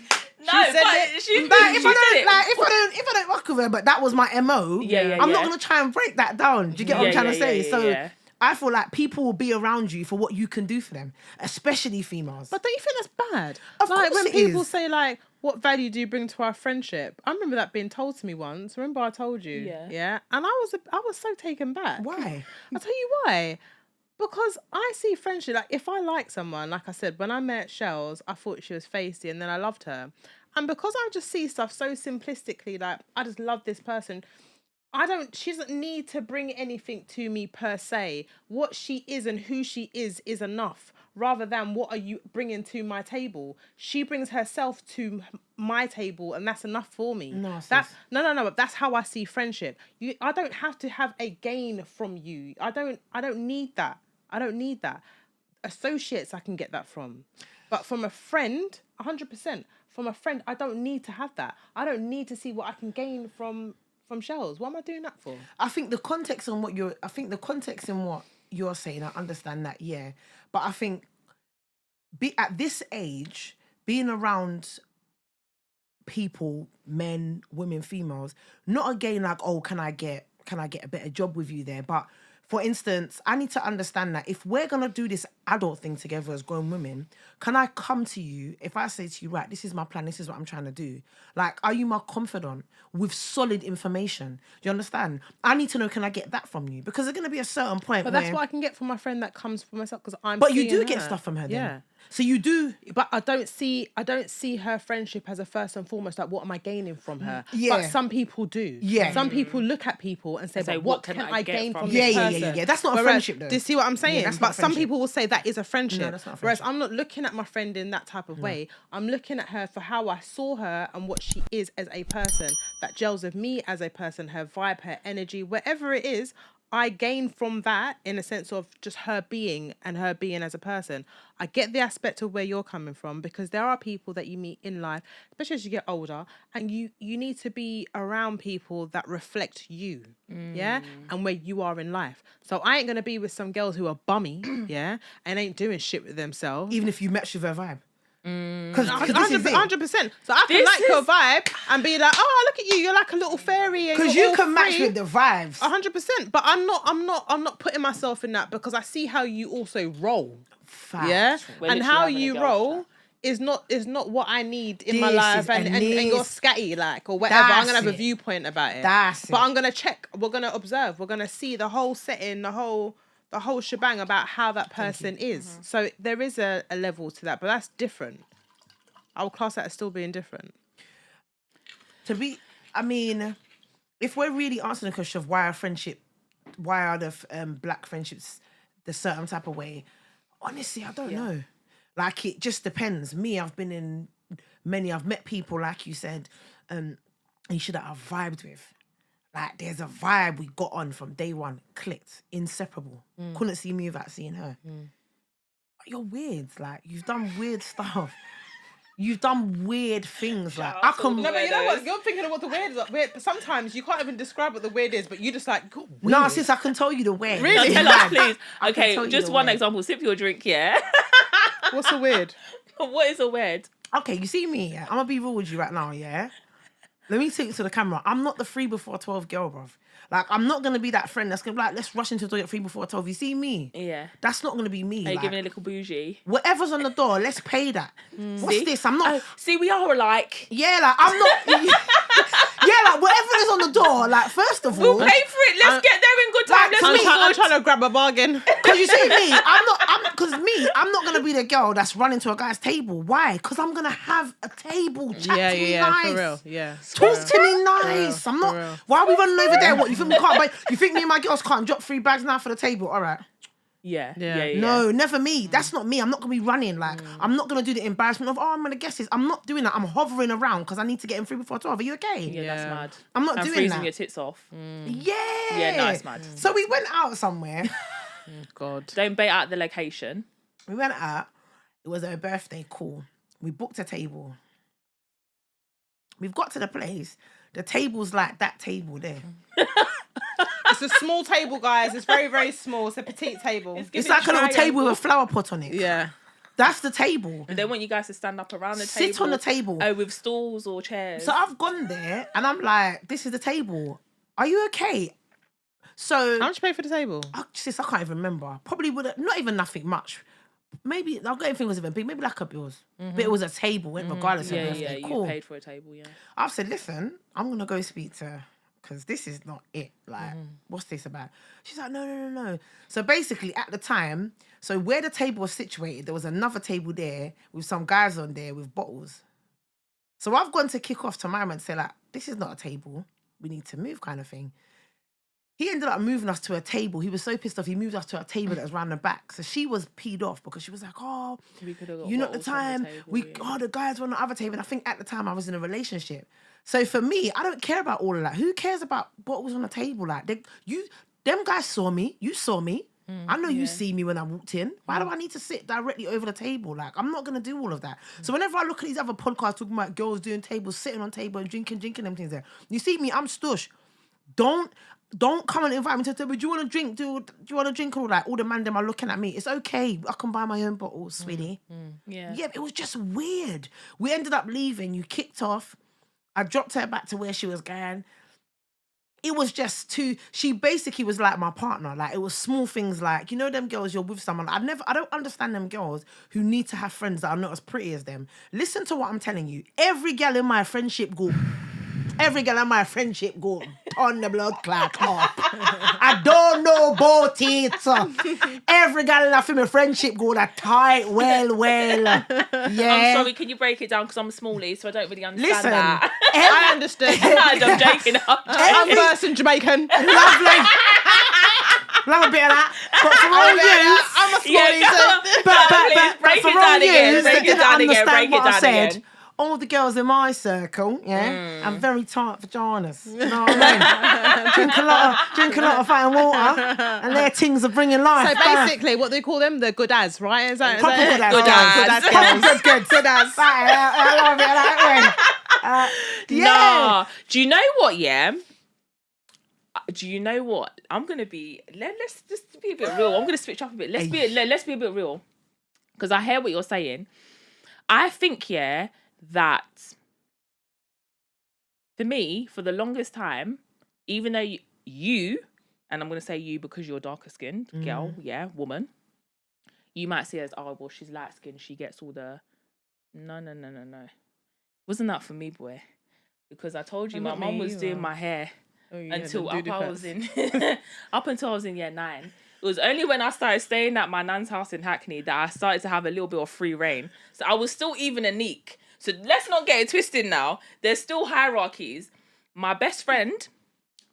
No, said but it. she Like, if said it. I don't rock with her, but that was my MO, Yeah, I'm yeah. not going to try and break that down. Do you get what I'm Yeah, trying to yeah, say? yeah, So yeah. I feel like people will be around you for what you can do for them, especially females. But don't you think that's bad? Of Like course when it people is. say like, "What value do you bring to our friendship?" I remember that being told to me once. Remember I told you? Yeah. And I was so taken back. Why? I'll tell you why. Because I see friendship, like if I like someone, like I said, when I met Shells, I thought she was feisty and then I loved her. And because I just see stuff so simplistically, like I just love this person, she doesn't need to bring anything to me per se. What she is and who she is enough, rather than what are you bringing to my table. She brings herself to my table and that's enough for me. No, sis. No, but that's how I see friendship. I don't have to have a gain from you. I don't need that. I don't need that. Associates I can get that from. But from a friend, 100%. From a friend, I don't need to have that. I don't need to see what I can gain from from Shells. What am I doing that for? I think the context in what you're saying, I understand that, yeah. But I think at this age, being around people, men, women, females, not again like, oh, can I get a better job with you there? But for instance, I need to understand that if we're gonna do this adult thing together as grown women, can I come to you if I say to you, right, this is my plan, this is what I'm trying to do? Like, are you my confidant with solid information? Do you understand? I need to know, can I get that from you? Because there's gonna be a certain point But that's what I can get from my friend that comes for myself because I'm. But you do seeing get her. stuff from her then. Yeah. So you do. But I don't see her friendship as a first and foremost, like, what am I gaining from her? Yeah. But some people do. Yeah. Some people look at people and say, say, but what what can can I I get gain from from this this Yeah, person? yeah. That's not a Whereas- friendship though. Do you see what I'm saying? that's not But a some friendship. people will say that is a friendship. No, that's not a Whereas friendship. I'm not looking at my friend in that type of way. I'm looking at her for how I saw her and what she is as a person, that gels with me as a person, her vibe, her energy, whatever it is. I gain from that in a sense of just her being and her being as a person. I get the aspect of where you're coming from because there are people that you meet in life, especially as you get older, and you need to be around people that reflect you, yeah, and where you are in life. So I ain't gonna be with some girls who are bummy, yeah, and ain't doing shit with themselves. Even if you match with her vibe. Because 100%. So I can This like your is- vibe and be like, oh, look at you, you're like a little fairy. Because you can match with the vibes. 100%. But I'm not putting myself in that because I see how you also roll. Facts. Yeah, We're and literally how having a you girls' roll chat. is not what I need in my This life, is- and and you're this- scatty like or whatever. I'm gonna That's have a it. viewpoint about it. That's but it. I'm gonna check. We're gonna observe. We're gonna see the whole setting, the whole shebang about how that person is. So there is a level to that, but that's different. I would class that as still being different. I mean, if we're really answering the question of why are the black friendships the certain type of way, honestly, I don't know. Like, it just depends. Me, I've met people, like you said, you should have vibed with. Like, there's a vibe we got on from day one, clicked, inseparable. Couldn't see me without seeing her. But you're weird. Like, you've done weird stuff. You've done weird things. Like, I can. No, but you know what? You're thinking of what the weird is. Weird, but sometimes you can't even describe what the weird is, but you just like, "God, No, weird." sis, I can tell you the way. No, Really? tell us, please. I can Okay, tell you just the one way. example. Sip your drink, yeah? What's the weird? What is a word? Okay, you see me, yeah? I'm gonna be real with you right now, yeah? Let me take it to the camera. I'm not the 3 before 12 girl, bruv. Like, I'm not gonna be that friend that's gonna be like, let's rush into the toilet 3 before 12. You see me? Yeah. That's not gonna be me. Are you Like, giving a little bougie? whatever's on the door, let's pay that. What's See? this? I'm not. See, we are alike. Yeah, like, I'm not. Yeah, like, whatever is on the door, like, first of all. We'll pay for it. Let's get there in good time. Like, Let's I'm meet I'm good. trying to grab a bargain. Because you see me, I'm not gonna be the girl that's running to a guy's table. Why? Because I'm gonna have a table. Chat to me nice. for real. Yeah. Talk to me nice. I'm not. real. Why are we running over there? What, you think we can't buy? You think me and my girls can't drop 3 bags now for the table? All right. Yeah. Yeah. No, never me. That's not me. I'm not gonna be running. Like, I'm not gonna do the embarrassment of, oh, I'm gonna guess this. I'm not doing that. I'm hovering around because I need to get in 3 before 12. Are you okay? Yeah, that's Yeah. mad. I'm not And doing freezing that. your tits off. Yeah. Yeah, no, it's mad. So we went out somewhere. God. Don't bait out the location. We went out. It was her birthday. Cool. We booked a table. We've got to the place. The table's like that table there. It's a small table, guys. It's very, very small. It's a petite table. It's like a little table with a flower pot on it. Yeah. That's the table. And they want you guys to stand up around the Sit table. on the table. Oh, with stools or chairs. So I've gone there and I'm like, this is the table. Are you okay? So How much you pay for the table? sis, I can't even remember. Probably would have not even nothing much. Maybe I've got everything was even big, maybe like a bills. But it was a table, regardless of yeah, birthday. yeah, Cool. you paid for a table, yeah. I've said, listen, I'm gonna go speak to her because this is not it. Like, what's this about? She's like, no. So basically, at the time, so where the table was situated, there was another table there with some guys on there with bottles. So I've gone to kick off to my man and say, like, this is not a table. We need to move, kind of thing. He ended up moving us to a table. He was so pissed off. He moved us to a table that was round the back. So she was peed off because she was like, oh, We could have got you know, at the bottles from time, table, yeah. the guys were on the other table. And I think at the time I was in a relationship. So for me, I don't care about all of that. Who cares about bottles on the table? Like, them guys saw me. You saw me. I know you see me when I walked in. Why do I need to sit directly over the table? Like, I'm not going to do all of that. So whenever I look at these other podcasts talking about girls doing tables, sitting on table and drinking them things there, you see me, I'm stush. don't come and invite me to the table. Do you want to drink? Do you want to drink? All that. All the man them are looking at me. It's okay. I can buy my own bottles, sweetie. Yeah. Yeah, it was just weird. We ended up leaving. You kicked off. I dropped her back to where she was going. It was just she basically was like my partner. Like, it was small things like, you know, them girls, you're with someone. I don't understand them girls who need to have friends that are not as pretty as them. Listen to what I'm telling you. Every girl in my friendship group on the blood clot up. I don't know about it. Every girl in that my friendship group that tight, well. Yeah. I'm sorry, can you break it down? Because I'm a smallie, so I don't really understand Listen, that. I understood. I'm joking. I'm first in Jamaican. Lovely. Love a bit of that. But for all you, I'm a Yeah, smallie. but break for it all down again. yous Break that it didn't down again. understand Break it what I down said, again. all the girls in my circle, have very tight vaginas. You know what I mean? drink a lot of fat and water, and their things are bringing life. So basically, what they call them, the good as, right? Is that Proper good as. Good as. Good as. I love it that way. Yeah. Nah. Do you know what? Yeah. Do you know what? I'm gonna be. Let's just be a bit real. I'm gonna switch up a bit. Let's be a bit real, because I hear what you're saying. I think that for me, for the longest time, even though you, and I'm gonna say you because you're darker skinned girl, woman, you might see as, oh well, she's light skinned, she gets all the. No. Wasn't that for me, boy? Because I told you, my mum was doing my hair. Until I was in year 9. It was only when I started staying at my nan's house in Hackney that I started to have a little bit of free reign. So I was still even a neek. So let's not get it twisted now. There's still hierarchies. My best friend,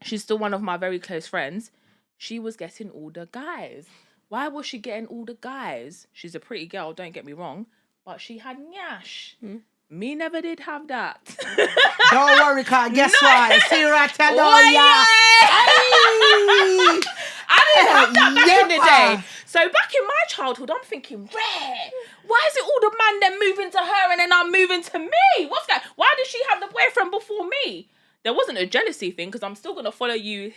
she's still one of my very close friends. She was getting all the guys. Why was she getting all the guys? She's a pretty girl, don't get me wrong, but she had nyash. Me never did have that. Don't worry, cause guess what? See right tell you. I didn't have that back in the day. So back in my childhood, I'm thinking, rare. Why is it all the man then moving to her and then I'm moving to me? What's that? Why did she have the boyfriend before me? There wasn't a jealousy thing because I'm still gonna follow you.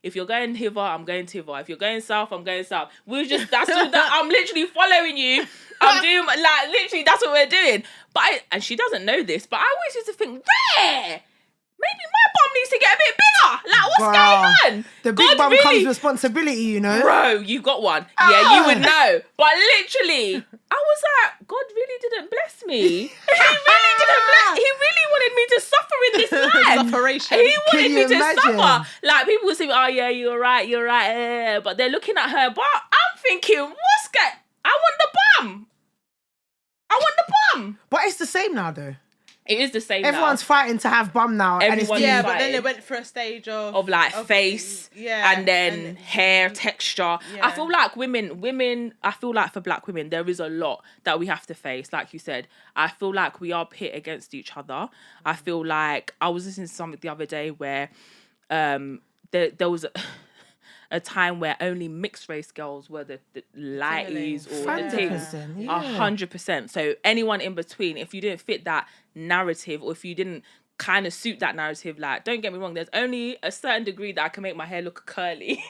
If you're going hither, I'm going hither. If you're going south, I'm going south. That's all that. I'm literally following you. I'm doing literally that's what we're doing. But and she doesn't know this, but I always used to think, rare. Maybe my bum needs to get a bit bigger. Like, what's going on? The big bum comes with responsibility, you know. Bro, you got one. Yeah, you would know. But literally, I was like, God really didn't bless me. He really didn't bless. He really wanted me to suffer in this life. Sufferation. He wanted me to imagine? suffer. Like, people would say, oh yeah, you're right. But they're looking at her. But I'm thinking, what's going? I want the bum. But it's the same now, though. It is the same. Everyone's fighting to have bum now, and it's Everyone's Yeah, fighting. but then they went for a stage of face, and then hair texture. I feel like women. I feel like for black women, there is a lot that we have to face. Like you said, I feel like we are pit against each other. I feel like I was listening to something the other day where, there was a time where only mixed race girls were the lighties or the things. 100%. So anyone in between, if you didn't fit that narrative or if you didn't kind of suit that narrative, like, don't get me wrong, there's only a certain degree that I can make my hair look curly.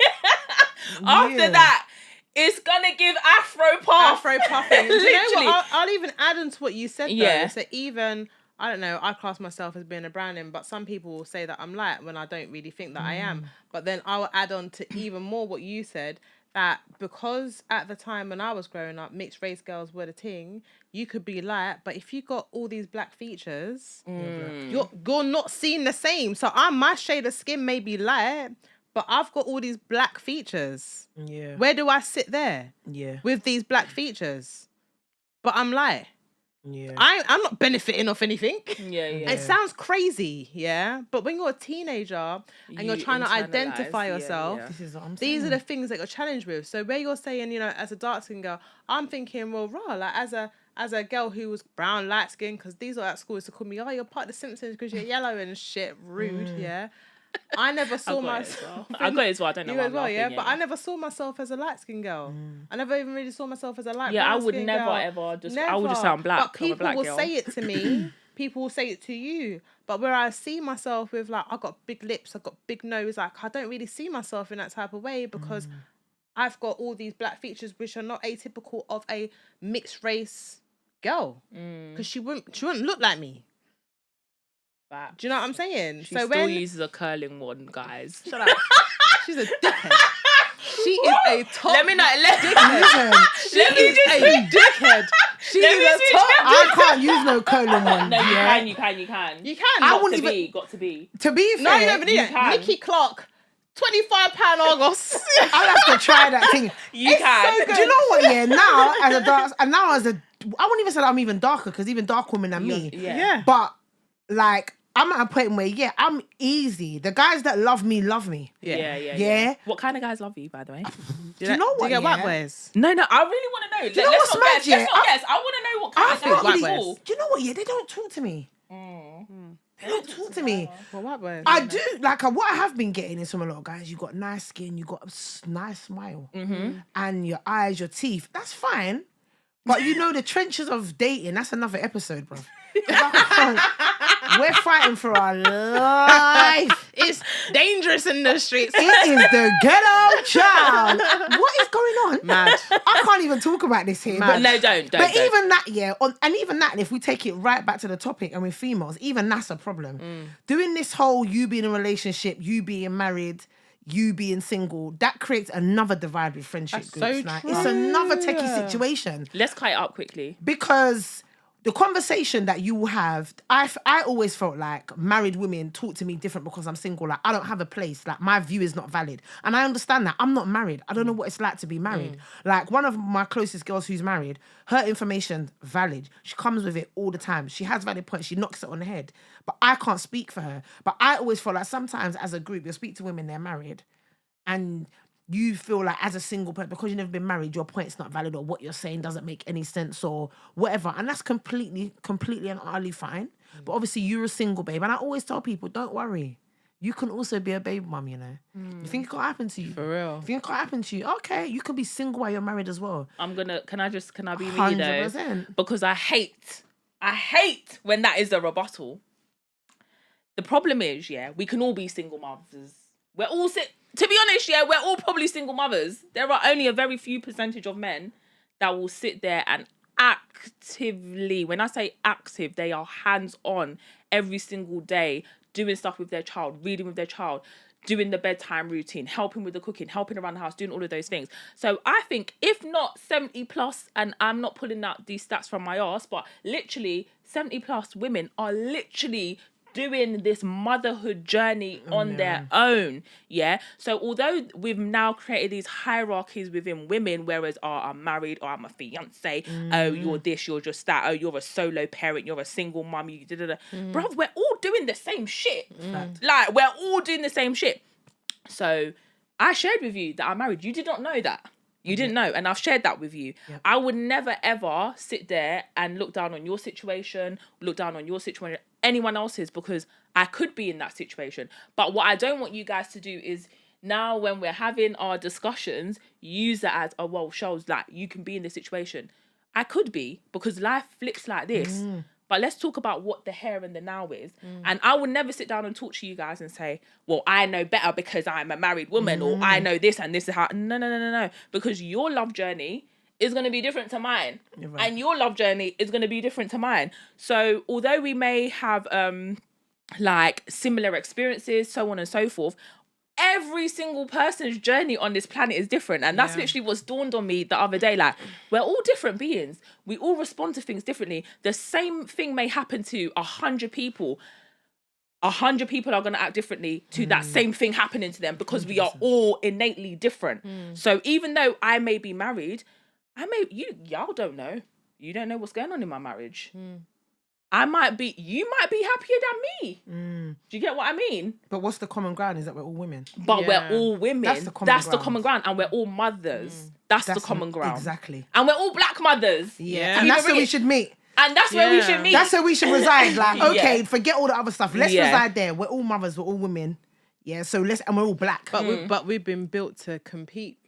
After that, it's gonna give Afro puffing. Do you know Literally. what? I'll even add on to what you said though. Yeah. So even, I don't know, I class myself as being a browning, but some people will say that I'm light when I don't really think that I am. But then I will add on to even more what you said, that because at the time when I was growing up, mixed race girls were the thing, you could be light, but if you got all these black features, you're not seen the same. So my shade of skin may be light, but I've got all these black features. Yeah. Where do I sit there? Yeah. With these black features? But I'm light. Yeah. I'm not benefiting off anything. Yeah. It sounds crazy, yeah. But when you're a teenager and you're trying to identify yourself, This is what I'm saying. these are the things that you're challenged with. So where you're saying, you know, as a dark skin girl, I'm thinking, well, like as a girl who was brown, light skin, because these are at school used to call me, oh, you're part of the Simpsons because you're yellow and shit, rude, yeah. I never saw I got it myself. as well. I got it as well. I don't know You why as I'm well, laughing, yeah. But I never saw myself as a light skinned girl. I never even really saw myself as a light. Yeah, I would brown-skinned never girl. ever just. I would just say I'm black. But I'm a people black will girl. say it to me. People will say it to you. But where I see myself with like, I got big lips, I got big nose. Like I don't really see myself in that type of way because I've got all these black features which are not atypical of a mixed race girl. Because she wouldn't look like me. But Do you know what I'm saying? she so still when uses a curling one, guys. shut up. She's a dickhead. She is a top. Let me not let Listen, Let me just a dickhead. She Let me is a switch top. I can't use no colon one. No, you yeah? can. You can. I Got wouldn't to even. be. Got to be. To be fair, No, you never need you it. can. Nikki Clark, £25 Argos. I'll have to try that thing. You can. so Do you know what? Yeah, now as a dark, and now as a, I wouldn't even say that I'm even darker because even dark women than me. Yeah. But like, I'm at a point where I'm easy. The guys that love me love me. Yeah. What kind of guys love you, by the way? Do you know what? Do you get yeah? white boys? No, I really want to know. you know Let's what's not mad, guess. yeah? Let's not guess. I want to know what kind I of feel guys white you boys. call. Do you know what? Yeah, they don't talk to me. They don't talk to me. Well, white boys. I do like what I have been getting is from a lot of guys. You got nice skin, you got a nice smile, and your eyes, your teeth. That's fine, but you know the trenches of dating. That's another episode, bro. We're fighting for our life. It's dangerous in the streets. It is the ghetto child. What is going on? Mad. I can't even talk about this here. Mad. No, don't. But even that, and even that, if we take it right back to the topic and with females, even that's a problem. Doing this whole you being in a relationship, you being married, you being single, that creates another divide with friendship That's groups. so Like, true. it's another techie situation Let's cut it up quickly. because the conversation that you will have, I always felt like married women talk to me different because I'm single. Like, I don't have a place. Like, my view is not valid. And I understand that. I'm not married. I don't know what it's like to be married. Like, one of my closest girls who's married, her information valid. She comes with it all the time. She has valid points. She knocks it on the head. But I can't speak for her. But I always feel like sometimes as a group, you'll speak to women, they're married. And you feel like as a single person, because you've never been married, your point's not valid or what you're saying doesn't make any sense or whatever. And that's completely and utterly fine. But obviously you're a single babe. And I always tell people, don't worry. You can also be a babe mum, you know. You think it can't happen to you? For real. If it can't happen to you, okay, you can be single while you're married as well. Can I be me though? 100%. Because I hate when that is a rebuttal. The problem is, we can all be single mothers. To be honest, we're all probably single mothers. There are only a very few percentage of men that will sit there and actively, when I say active, they are hands-on every single day, doing stuff with their child, reading with their child, doing the bedtime routine, helping with the cooking, helping around the house, doing all of those things. So I think if not 70 plus, and I'm not pulling out these stats from my arse, but literally 70 plus women are literally doing this motherhood journey on their own. So although we've now created these hierarchies within women, whereas I'm married or I'm a fiance, oh, you're this, you're just that, oh, you're a solo parent, you're a single mum, Bro, we're all doing the same shit. Like, we're all doing the same shit. So I shared with you that I'm married. You did not know that. You didn't know, and I've shared that with you. Yep. I would never, ever sit there and look down on your situation, anyone else's, because I could be in that situation. But what I don't want you guys to do is now when we're having our discussions, use that as, oh, well, shows like you can be in this situation. I could be, because life flips like this. But let's talk about what the here and the now is. And I would never sit down and talk to you guys and say, well, I know better because I'm a married woman, or I know this and this is how. No. Because your love journey is going to be different to mine. Right. And your love journey is going to be different to mine. So although we may have like similar experiences, so on and so forth, every single person's journey on this planet is different. And that's literally what's dawned on me the other day. Like, we're all different beings. We all respond to things differently. The same thing may happen to 100 people. 100 people are going to act differently to that same thing happening to them, because we are all innately different. So even though I may be married, y'all don't know. You don't know what's going on in my marriage. You might be happier than me. Do you get what I mean? But what's the common ground is that we're all women. But we're all women. That's the common ground. And we're all mothers. That's the common ground. Exactly. And we're all black mothers. Yeah. And that's where we should meet. And that's where we should meet. That's where we should reside. Like, okay, forget all the other stuff. Let's reside there. We're all mothers. We're all women. Yeah, so and we're all black. But we've been built to compete.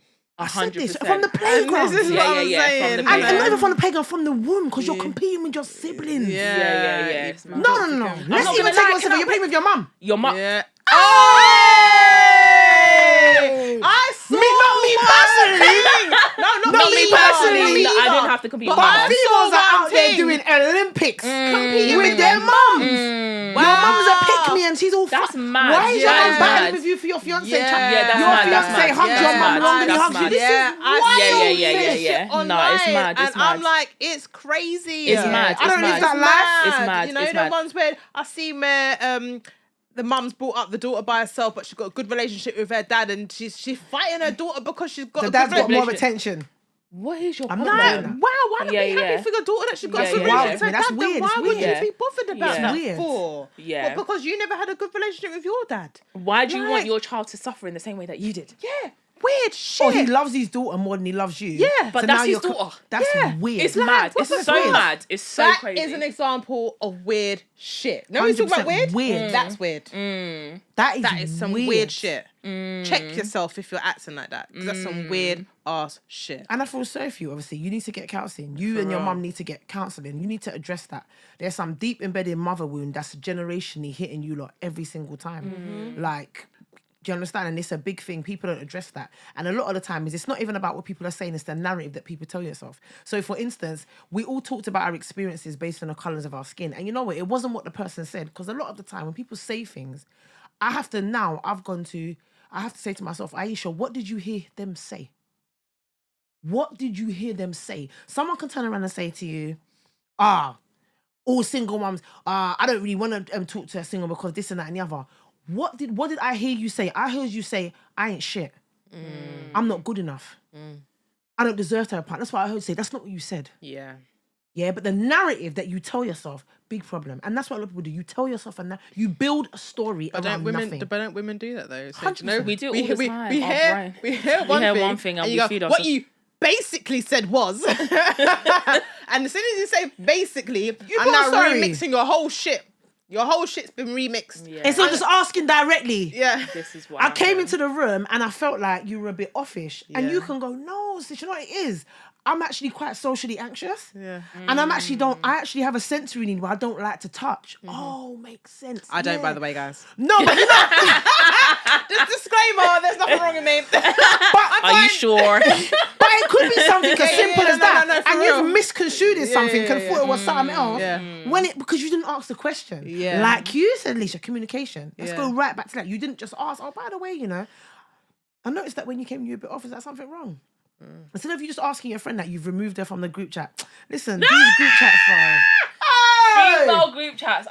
I said this 100%. from the playground. This is what I'm saying. From the And playground. not even from the playground, from the womb, because you're competing with your siblings. Yeah. It's mad. No. Let's not even gonna take lie, it can simple. I- You're playing with your mum. Your mum. Yeah. Oh! I saw Not me personally. Not me personally. No, I didn't have to compete with But my mum. females are one out there thing. doing Olympics, competing Mm. with their mums. Your mum's a pick me, and she's all. That's mad. Why is your Yeah, mum that's battling mad. with you for your fiance? Yeah. Yeah, that's your mad, fiance that's mad. hugs Yeah, your that's mum mad, longer than he that's hugs you. mad. This Yeah, is I wild. Yeah. No, it's online, mad, it's and I'm mad. like, it's crazy. It's mad, I don't it's live mad. that life. It's mad, You know, it's the mad. ones where I see where the mum's brought up the daughter by herself, but she's got a good relationship with her dad, and she's fighting her daughter because she's got The a dad's good got more relationship. attention. What is your I'm problem? not Like, doing wow, why not Yeah, be happy yeah. for your daughter that she got Yeah, a good yeah, relationship yeah. with her That's dad? weird, Then it's why would weird. you be bothered about Yeah. that Weird. for? Yeah. Well, because you never had a good relationship with your dad. Why do you want Like- your child to suffer in the same way that you did? Yeah, weird shit. Or he loves his daughter more than he loves you. Yeah. But So that's now his you're daughter. That's Yeah. weird. It's mad. what's It's that so weird? mad. It's so That crazy. is an example of weird shit. No, he's talking about 100% weird. weird. That's weird. That That is some weird shit. Check yourself if you're acting like that. 'Cause that's some weird ass shit. And I feel sorry for you, obviously. You need to get counselling. You and your real. mum need to get counselling. You need to address that. There's some deep embedded mother wound that's generationally hitting you lot every single time. Like, do you understand? And it's a big thing. People don't address that. And a lot of the time is it's not even about what people are saying, it's the narrative that people tell yourself. So for instance, we all talked about our experiences based on the colours of our skin. And you know what? It wasn't what the person said. Because a lot of the time when people say things, I have to say to myself, Aisha, what did you hear them say? What did you hear them say? Someone can turn around and say to you, all single mums, I don't really want to talk to a single because this and that and the other. What did I hear you say? I heard you say, I ain't shit. I'm not good enough. I don't deserve to have a partner. That's what I heard you say. That's not what you said. Yeah. Yeah, but the narrative that you tell yourself, big problem. And that's what a lot of people do. You tell yourself you build a story But around nothing. don't women do that though? So, 100%. We do it all the time. We Oh, hear Brian. we hear one thing and we you go, feed what ourselves. you basically said was, and as soon as you say basically, I'm got now sorry. remixing your whole shit. Your whole shit's been remixed. Yeah. It's not just asking directly. Yeah. This is what I came into the room and I felt like you were a bit offish. And Yeah. you can go, no, sis, you know what it is? I'm actually quite socially anxious. Yeah. And I actually have a sensory need where I don't like to touch. Oh, makes sense. I don't, yeah. by the way, guys. No, but you know, Just disclaimer, there's nothing wrong with me. Are you sure? but it could be something as simple as that. no, for and real. you've misconstrued it something yeah, and thought it was something else. Yeah. Because you didn't ask the question. Yeah. Like you said, Alicia, communication. Let's Yeah. go right back to that. You didn't just ask, oh, by the way, I noticed that when you came, you were a bit off. Is that something wrong? Instead of you just asking your friend that you've removed her from the group chat. Listen, these group chats are... Female group chats.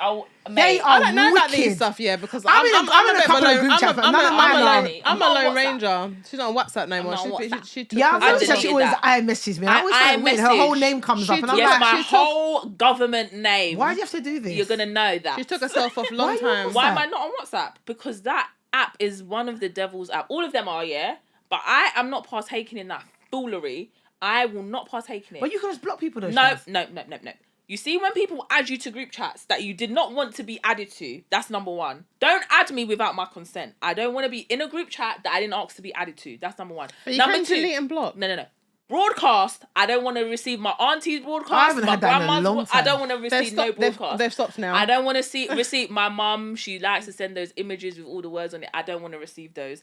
They are I don't know about these wicked. stuff, yeah, because I'm in a bit couple of alone. group chats, but none of mine are. I'm a not on lone WhatsApp. ranger. She's not on WhatsApp no more. not on She WhatsApp. took Yeah, I've herself noticed that deleted she always that. iMessages me. I always find it weird. Her whole iMessage. name comes She up, and I'm took- Yes, like, my she took- whole government name. why do you have to do this? You're gonna know that. She took herself off Why long are you on time. Why am WhatsApp? I not on WhatsApp? Because that app is one of the devil's app. All of them are, yeah. But I am not partaking in that foolery. I will not partake in it. But you can just block people, though. No. Shaz. You see, when people add you to group chats that you did not want to be added to, that's number one. Don't add me without my consent. I don't want to be in a group chat that I didn't ask to be added to. That's number one. But you Number can two, delete and block. No. Broadcast. I don't want to receive my auntie's broadcast. I haven't my had that in a grandma's long broad- I time. don't want to receive no broadcast. They've stopped now. I don't want to receive my mum. She likes to send those images with all the words on it. I don't want to receive those.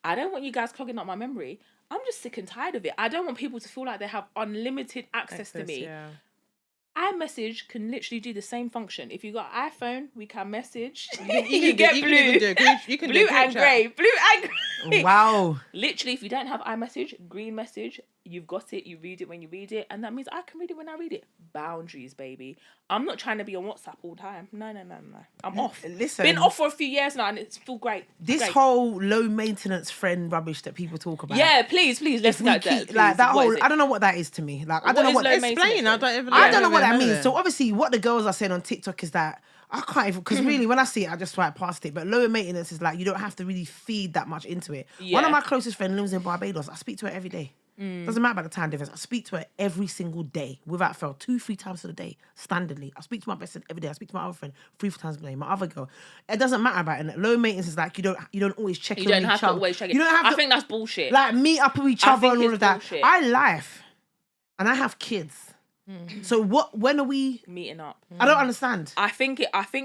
I don't want you guys clogging up my memory. I'm just sick and tired of it. I don't want people to feel like they have unlimited access to me. Yeah. iMessage can literally do the same function. If you got iPhone, we can message. You You get can blue, even do a group- you can do blue a group and chat. grey, blue and grey. Wow. Literally, if you don't have iMessage, green message, you've got it. You read it when you read it, and that means I can read it when I read it. Boundaries, baby. I'm not trying to be on WhatsApp all the time. No. I'm off. Listen. Been off for a few years now, and it's feel great. This Great. whole low maintenance friend rubbish that people talk about. Yeah, please, let's We get keep, that. Please. like that What whole, is it? I don't know what that is to me. Like I don't know is what. low Explain. I maintenance? don't even. I don't know what that heard means. it. So obviously, what the girls are saying on TikTok is that I can't even, because really, when I see it, I just swipe past it. But lower maintenance is like you don't have to really feed that much into it. One Yeah. of my closest friends lives in Barbados. I speak to her every day. Doesn't matter about the time difference. I speak to her every single day without fail, 2-3 times a day, standardly. I speak to my best friend every day. I speak to my other friend 3 times a day. My other girl. It doesn't matter about it. And low maintenance is like you don't always check in You don't on have each to other. always check it. You don't have I to think that's bullshit. like meet up with each I other think and all it's of that. bullshit. I life. And I have kids. So when are we Meeting up. I don't understand. I think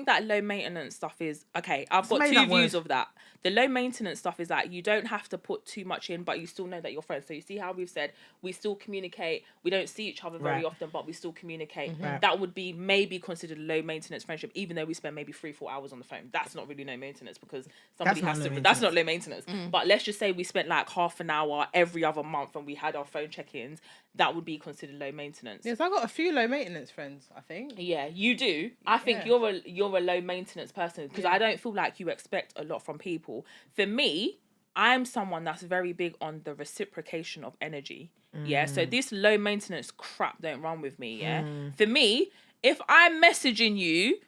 that low maintenance stuff is okay. I've got made two that views word. of that. The low maintenance stuff is that you don't have to put too much in, but you still know that you're friends. So you see how we've said we still communicate. We don't see each other very Right. often, but we still communicate. Right. That would be maybe considered a low maintenance friendship, even though we spend maybe 3-4 hours on the phone. That's not really low maintenance because somebody not has low to. That's not low maintenance. Mm. But let's just say we spent like half an hour every other month and we had our phone check-ins. That would be considered low maintenance. Yes, I got a few low maintenance friends, I think. Yeah, you do. I think Yeah. you're a low maintenance person because I don't feel like you expect a lot from people. For me, I'm someone that's very big on the reciprocation of energy. Yeah, so this low maintenance crap don't run with me. Yeah, for me, if I'm messaging you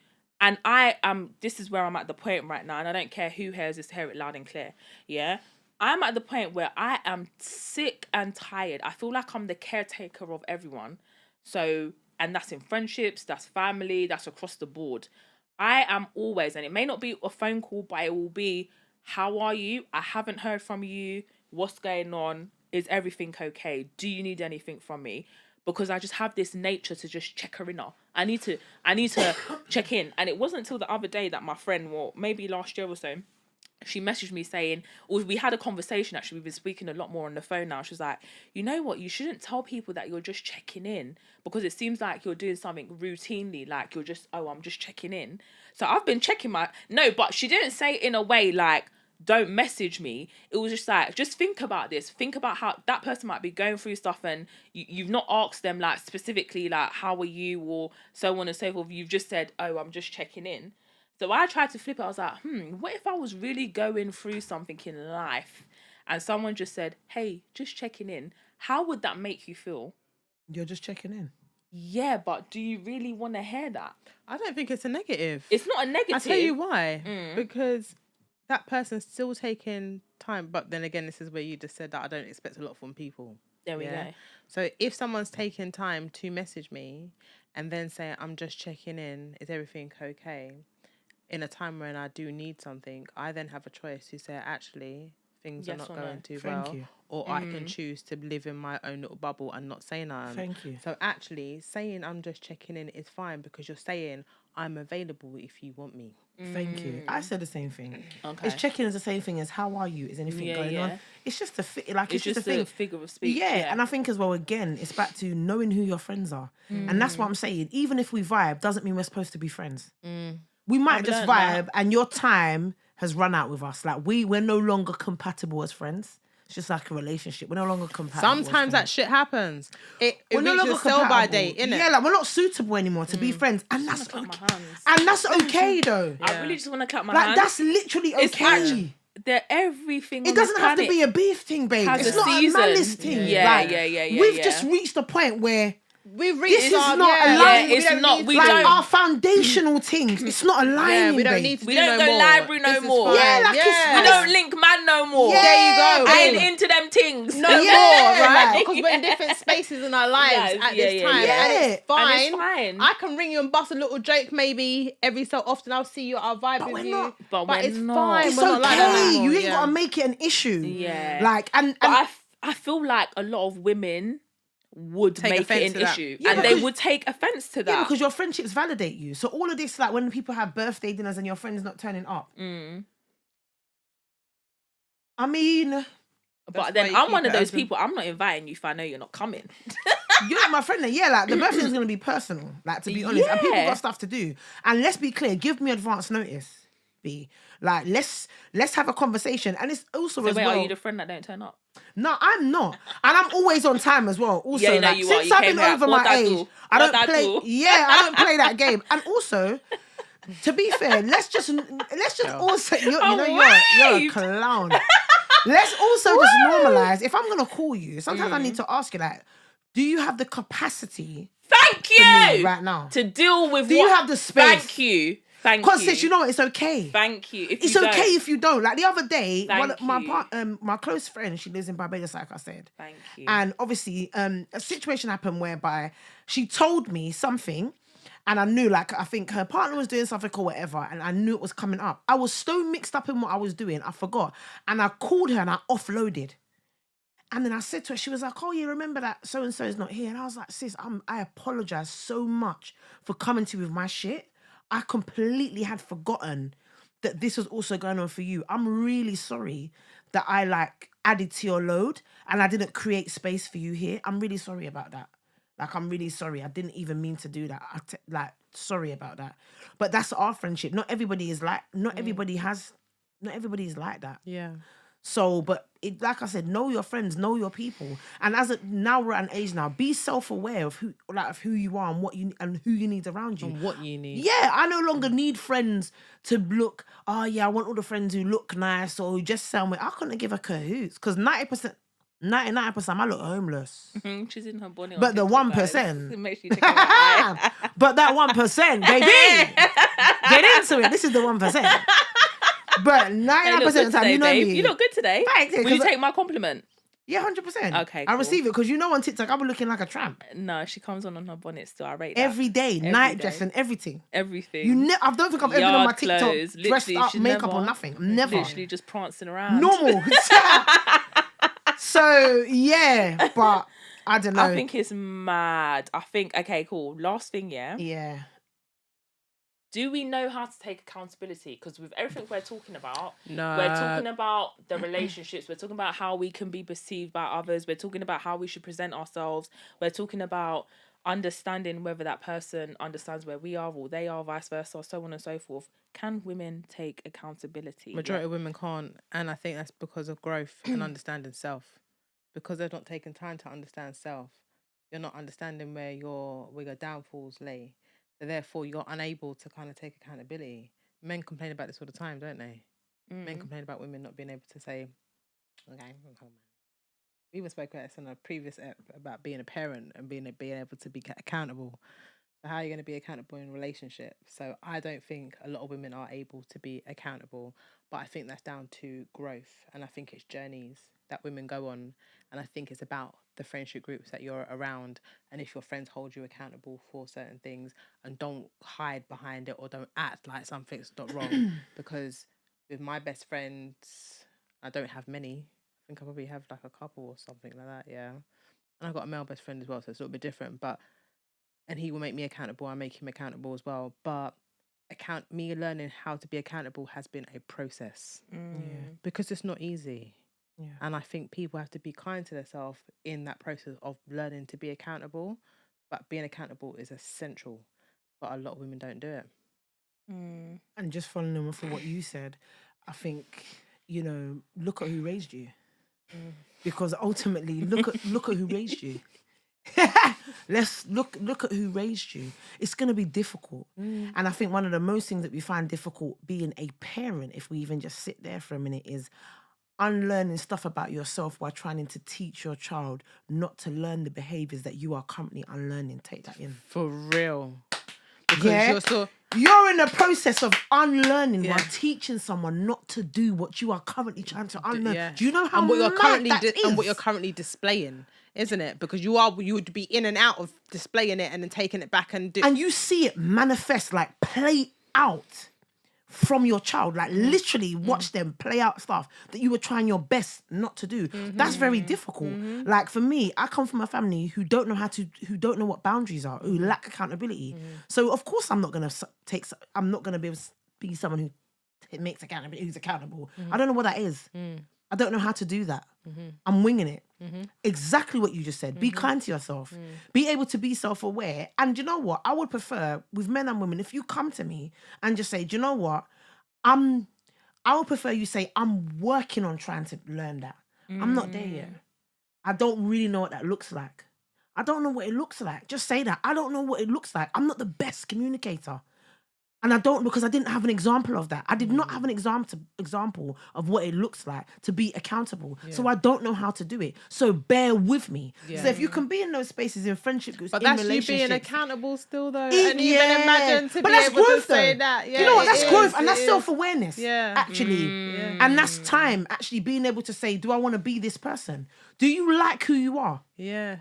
and I am, this is where I'm at the point right now, and I don't care who hears this, hear it loud and clear. Yeah. I'm at the point where I am sick and tired. I feel like I'm the caretaker of everyone. So, and that's in friendships, that's family, that's across the board. I am always, and it may not be a phone call, but it will be, how are you? I haven't heard from you. What's going on? Is everything okay? Do you need anything from me? Because I just have this nature to just check her in. I need to check in. And it wasn't until the other day that my friend, well, maybe last year or so, she messaged me saying, or we had a conversation actually, we've been speaking a lot more on the phone now. She was like, you know what, you shouldn't tell people that you're just checking in because it seems like you're doing something routinely, like you're just, oh, I'm just checking in. So I've been checking no, but she didn't say it in a way like, don't message me. It was just like, just think about this. Think about how that person might be going through stuff and you've not asked them like specifically like, how are you or so on and so forth. You've just said, oh, I'm just checking in. So I tried to flip it. I was like, what if I was really going through something in life and someone just said, hey, just checking in. How would that make you feel? You're just checking in. Yeah, but do you really want to hear that? I don't think it's a negative. It's not a negative. I'll tell you why. Because that person's still taking time. But then again, this is where you just said that I don't expect a lot from people. There we go. So if someone's taking time to message me and then say, I'm just checking in, is everything okay? In a time when I do need something, I then have a choice to say, actually, things Yes are not or going no. too Thank well. you. Or I can choose to live in my own little bubble and not say nothing. Thank you. So actually, saying I'm just checking in is fine because you're saying I'm available if you want me. Thank you. I said the same thing. Okay. It's checking is the same thing as how are you? Is anything going on? It's just It's just a thing. a figure of speech. Yeah, and I think as well, again, it's back to knowing who your friends are. And that's what I'm saying. Even if we vibe, doesn't mean we're supposed to be friends. We might just learned vibe that. and your time has run out with us. Like we're no longer compatible as friends. It's just like a relationship. We're no longer compatible. Sometimes that shit happens. It we're no reaches longer sell by compatible. date, innit? Yeah, like we're not suitable anymore to be friends. And that's clap okay. my hands. And that's okay though. I really just want to clap my Like hands. that's literally It's okay. actually- everything. It doesn't have to be a beef thing, babe. has It's a not season. a malice thing. Yeah, Like, yeah, We've yeah. just reached a point where We've reached this is not aligned. it's not- Need we to- like don't- our foundational things. It's not aligning. Yeah, we don't babe. need to We do don't no go more. library no This is more. fine. Yeah, like it's- We don't link man no more. Yeah, There you go. I boom. ain't into them things. No Yeah, more, right? like- Because we're in different spaces in our lives Yes, at yeah, this yeah, time. yeah. And it's fine. And it's fine. I can ring you and bust a little joke maybe every so often. I'll see you, I'll vibe But with we're you. not. But we're it's not. fine. It's we're not like that okay. anymore, You ain't yeah. gotta make it an issue. Yeah. Like and But I feel like a lot of women would Take make offense it to an that. issue. Yeah, and they because- would take offense to that. yeah, because your friendships validate you. So all of this, like when people have birthday dinners and your friend's not turning up. I mean, but That's then why you I'm one keep of it those open. people, I'm not inviting you if I know you're not coming. you're not my friend then. Yeah, like the birthday is gonna be personal. Like to be honest, and people Yeah. got stuff to do. And let's be clear, give me advance notice. B. Like let's have a conversation. And it's also So as wait, well. are you the friend that don't turn up? No, I'm not, and I'm always on time as well. Also, Yeah, no, like, you are. since You I've came been here at over my quarter age, to. I don't Quarter play. to. Yeah, I don't play that game. And also, to be fair, let's just also you're a wait. clown. Let's also just normalize. If I'm gonna call you, sometimes I need to ask you like, do you have the capacity Thank for me you right now? to deal with Do what? you have the space? Thank you. Thank Because you. sis, you know what? It's okay. Thank you. If It's you okay don't, if you don't. Like the other day, one of Thank my close friend, she lives in Barbados, like I said. Thank you. And obviously, a situation happened whereby she told me something, and I knew, like, I think her partner was doing something or whatever, and I knew it was coming up. I was so mixed up in what I was doing, I forgot. And I called her and I offloaded. And then I said to her, she was like, oh, you remember that so-and-so is not here? And I was like, sis, I apologize so much for coming to you with my shit. I completely had forgotten that this was also going on for you. I'm really sorry that I, like, added to your load and I didn't create space for you here. I'm really sorry about that. Like, I'm really sorry. I didn't even mean to do that. Sorry about that. But that's our friendship. Not everybody is like that. Yeah. So, but like I said, know your friends, know your people, and now we're at an age now. Be self-aware of who you are and who you need around you. And what you need. Yeah, I no longer need friends to look. Oh yeah, I want all the friends who look nice or who just sound. I couldn't give a cahoots because 99%, I look homeless. She's in her bonnet. But the TikTok, 1%. guys. Make sure you check out her eye. But that 1%, baby, get into it. This is the 1%. But 99% of the time, today, you know babe. me. You look good today. Thanks, Will you 'cause take my compliment? Yeah, 100%. Okay, I cool. receive it because on TikTok, I was looking like a tramp No, she comes on her bonnet still. I rate that. every day, night dress and everything. Everything. I don't think I've ever been on my Yard TikTok clothes, dressed literally, up, she's makeup never- or nothing. Never. Literally just prancing around. Normal. So, yeah, but I don't know. I think it's mad. Okay, cool. Last thing, yeah. Yeah. Do we know how to take accountability? Because with everything we're talking about, No. we're talking about the relationships. We're talking about how we can be perceived by others. We're talking about how we should present ourselves. We're talking about understanding whether that person understands where we are or they are, vice versa, so on and so forth. Can women take accountability? Majority of women can't, and I think that's because of growth and understanding self. Because they've not taken time to understand self, you're not understanding where your downfalls lay. So therefore, you're unable to kind of take accountability. Men complain about this all the time, don't they? Men complain about women not being able to say, "Okay, we even spoke about this in a previous ep about being a parent and being able to be accountable. So how are you going to be accountable in a relationship? So I don't think a lot of women are able to be accountable, but I think that's down to growth, and I think it's journeys that women go on, and I think it's about the friendship groups that you're around, and if your friends hold you accountable for certain things and don't hide behind it or don't act like something's not wrong. Because with my best friends, I don't have many. I think I probably have like a couple or something like that, yeah. And I've got a male best friend as well, so it's a little bit different, and he will make me accountable, I make him accountable as well. But me learning how to be accountable has been a process. Because it's not easy. Yeah. And I think people have to be kind to themselves in that process of learning to be accountable. But being accountable is essential. But a lot of women don't do it. And just following on for what you said, I think, look at who raised you. Because ultimately, look at who raised you. Let's look at who raised you. It's going to be difficult. And I think one of the most things that we find difficult being a parent, if we even just sit there for a minute, is unlearning stuff about yourself while trying to teach your child not to learn the behaviors that you are currently unlearning. Take that in. For real. Because you're in the process of unlearning while teaching someone not to do what you are currently trying to unlearn. Yeah. Do you know how and what you're mad currently that is? and what you're currently displaying, isn't it? Because you would be in and out of displaying it and then taking it back and and you see it manifest, like play out from your child, like literally watch them play out stuff that you were trying your best not to do. That's very difficult. Like for me, I come from a family who don't know what boundaries are, who lack accountability. So of course I'm not gonna be able to be someone who makes accountability, who's accountable. I don't know what that is. I don't know how to do that. I'm winging it. Exactly what you just said. Be kind to yourself. Be able to be self-aware. And you know what? I would prefer, with men and women, if you come to me and just say, do you know what? I would prefer you say, I'm working on trying to learn that. I'm not there yet. I don't really know what that looks like. I don't know what it looks like. Just say that. I don't know what it looks like. I'm not the best communicator. And I don't, because I didn't have an example of that. I did not have an example of what it looks like to be accountable. So I don't know how to do it. So bear with me. So if you can be in those spaces in friendship groups, But in that's you relationships, being accountable still, though. It- and yeah. even imagine to But be that's able growth, to say though. that. Yeah, you know what? it That's is, growth, and it that's is. self-awareness. Yeah. Actually, and that's time. Actually, being able to say, "Do I want to be this person? Do you like who you are? Yeah.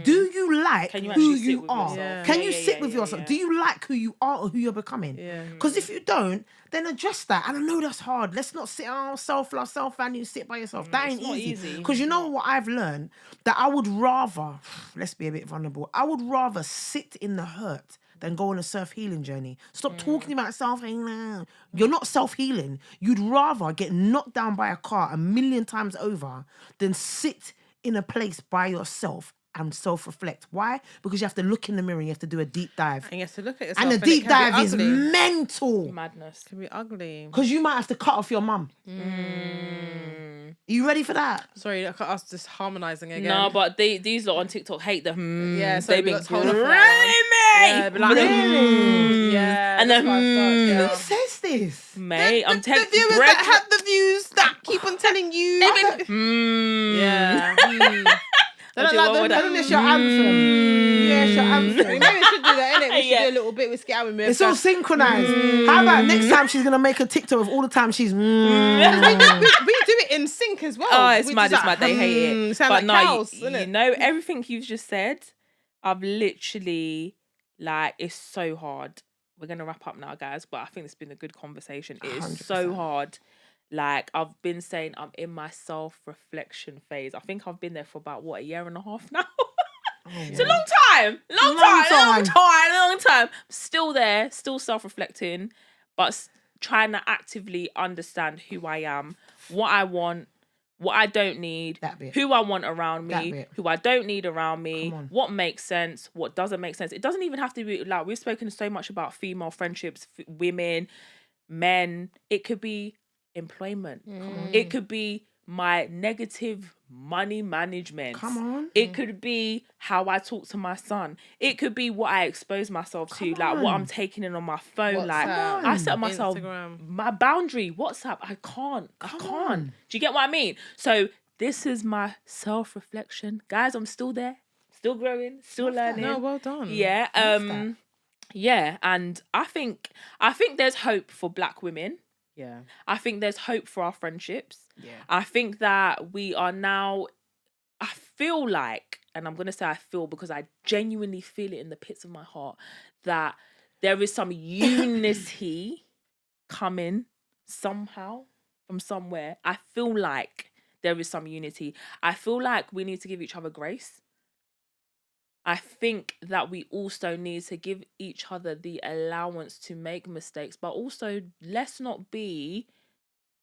Do you like Can you who actually sit you with are? yourself? Can Yeah, you yeah, sit yeah, with yeah, yourself? yeah. Do you like who you are or who you're becoming? Yeah. Because if you don't, then address that. And I know that's hard. Let's not sit self-love, self-value, sit by yourself. That ain't it's not easy. easy. Because you know what I've learned? That I would rather, let's be a bit vulnerable, I would rather sit in the hurt than go on a self-healing journey. Stop talking about self-healing. You're not self-healing. You'd rather get knocked down by a car 1,000,000 times over than sit in a place by yourself and self-reflect. Why? Because you have to look in the mirror and you have to do a deep dive. And you have to look at yourself. And the it deep can be dive is ugly. mental. Madness. It can be ugly. Because you might have to cut off your mum. Are you ready for that? Sorry, look at us just harmonizing again. No, but these lot on TikTok hate the Yeah, so they've we been got told off for grilling that me. Yeah, but like, Really? yeah. And that's then, why I started, Who says this? Mate, I'm The telling viewers that have the views that keep on telling you. Yeah. What do you want with I that? think it's your anthem. Yeah, it's your anthem. Maybe we should do that, innit? We should Yeah. do a little bit with Scout with me. It's all synchronized. How about next time she's gonna make a TikTok of all the time she's we do it in sync as well. Oh, it's We mad, just it's mad. They hate it. Sound But like no, cows, you innit? know, everything you've just said, I've literally, like, it's so hard. We're going to wrap up now, guys, but I think it's been a good conversation. It is 100%. so hard. Like, I've been saying I'm in my self-reflection phase. I think I've been there for about, what, 1.5 years now? It's a long time. Long time. Still there, still self-reflecting, but trying to actively understand who I am, what I want, what I don't need, That bit. who I want around That me, bit. who I don't need around me, Come on. what makes sense, what doesn't make sense. It doesn't even have to be, like, we've spoken so much about female friendships, women, men. It could be employment. It could be my negative money management. Come on. It could be how I talk to my son. It could be what I expose myself to, like what I'm taking in on my phone. Like WhatsApp, I set myself Instagram. my boundary. WhatsApp, I can't. on. Do you get what I mean? So this is my self-reflection. Guys, I'm still there, still growing, still learning. No, well done. Yeah. that. Yeah, and I think there's hope for Black women. Yeah. I think there's hope for our friendships. Yeah. I think that we are now, I feel like, and I'm going to say I feel because I genuinely feel it in the pits of my heart, that there is some unity coming somehow from somewhere. I feel like there is some unity. I feel like we need to give each other grace. I think that we also need to give each other the allowance to make mistakes, but also let's not be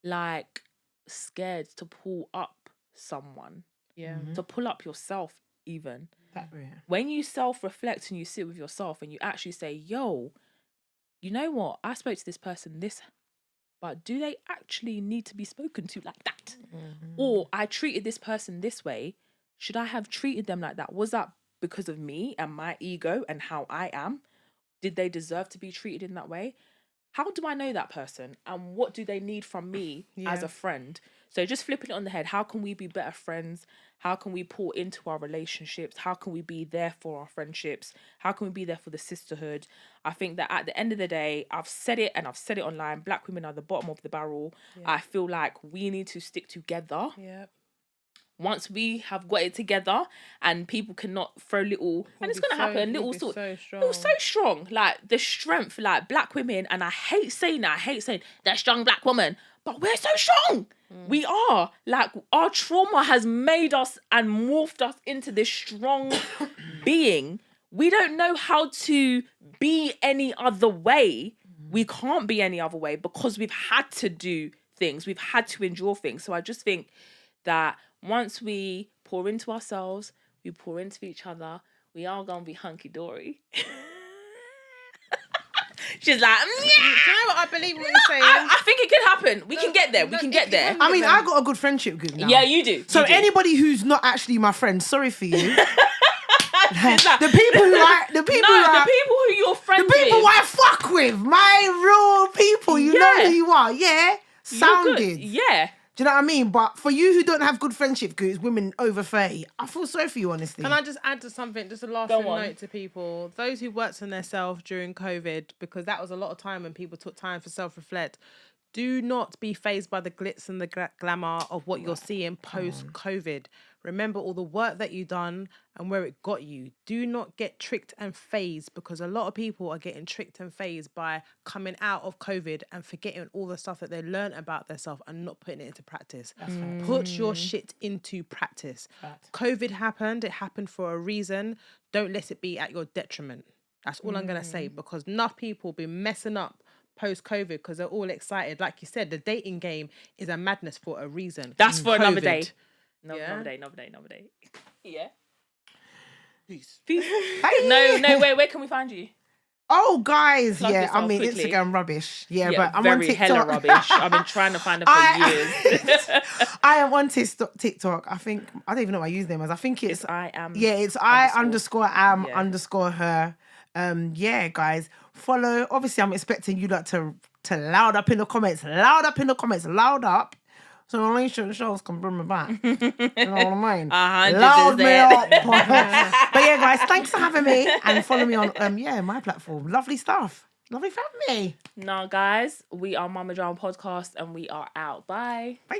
like scared to pull up someone, Yeah. to pull up yourself even. That bit. When you self-reflect and you sit with yourself and you actually say, yo, you know what? I spoke to this person this, but do they actually need to be spoken to like that? Or I treated this person this way. Should I have treated them like that? Was that because of me and my ego and how I am? Did they deserve to be treated in that way? How do I know that person? And what do they need from me as Yeah. a friend? So just flipping it on the head, how can we be better friends? How can we pour into our relationships? How can we be there for our friendships? How can we be there for the sisterhood? I think that at the end of the day, I've said it and I've said it online, Black women are the bottom of the barrel. I feel like we need to stick together. Yeah. Once we have got it together and people cannot throw little, and it's going to happen, little sort. So strong. We're so strong, like the strength, like Black women, and I hate saying that. I hate saying that strong Black woman, but we're so strong. We are, like, our trauma has made us and morphed us into this strong being. We don't know how to be any other way. We can't be any other way because we've had to do things. We've had to endure things. So I just think that once we pour into ourselves, we pour into each other, we are going to be hunky-dory. She's like, Do you know what I believe in what you're saying? I think it could happen. We can get there. We can get there. I mean, I got a good friendship group now. Yeah, you do. So You do. anybody who's not actually my friend, sorry for you. like, the people who I, the people no, who I, the people who you're friends the people with. I fuck with, my real people. You know Yeah. who you are. Yeah, You're sounded. good. Yeah. Do you know what I mean? But for you who don't have good friendship groups, women over 30, I feel sorry for you, honestly. Can I just add to something, just a last Go little on. note to people, those who worked on themselves during COVID, because that was a lot of time when people took time for self-reflect. Do not be fazed by the glitz and the glamour of what you're seeing post-COVID. Remember all the work that you've done and where it got you. Do not get tricked and fazed, because a lot of people are getting tricked and fazed by coming out of COVID and forgetting all the stuff that they learned about themselves and not putting it into practice. Put your shit into practice. COVID happened. It happened for a reason. Don't let it be at your detriment. That's all I'm going to say, because enough people be messing up post-COVID because they're all excited. Like you said, the dating game is a madness for a reason. That's for another day. COVID. Yeah. Another day. Yeah. Peace. No, where can we find you? Oh, guys, Plug yeah, I yourself mean, quickly. Instagram rubbish. Yeah, Yeah, but I'm very on TikTok. hella rubbish. I've been trying to find them for years. I am on TikTok. I think, I don't even know what my username is. I think it's, I am. yeah, it's I_am_her. Yeah, guys, follow. Obviously, I'm expecting you lot to loud up in the comments. Loud up. So relationships can bring me back. You know what I mean? 100%. Loud me up. But yeah, guys, thanks for having me and follow me on my platform. Lovely stuff. Lovely family. Now, guys, we are Mama Drama Podcast and we are out. Bye. Bye.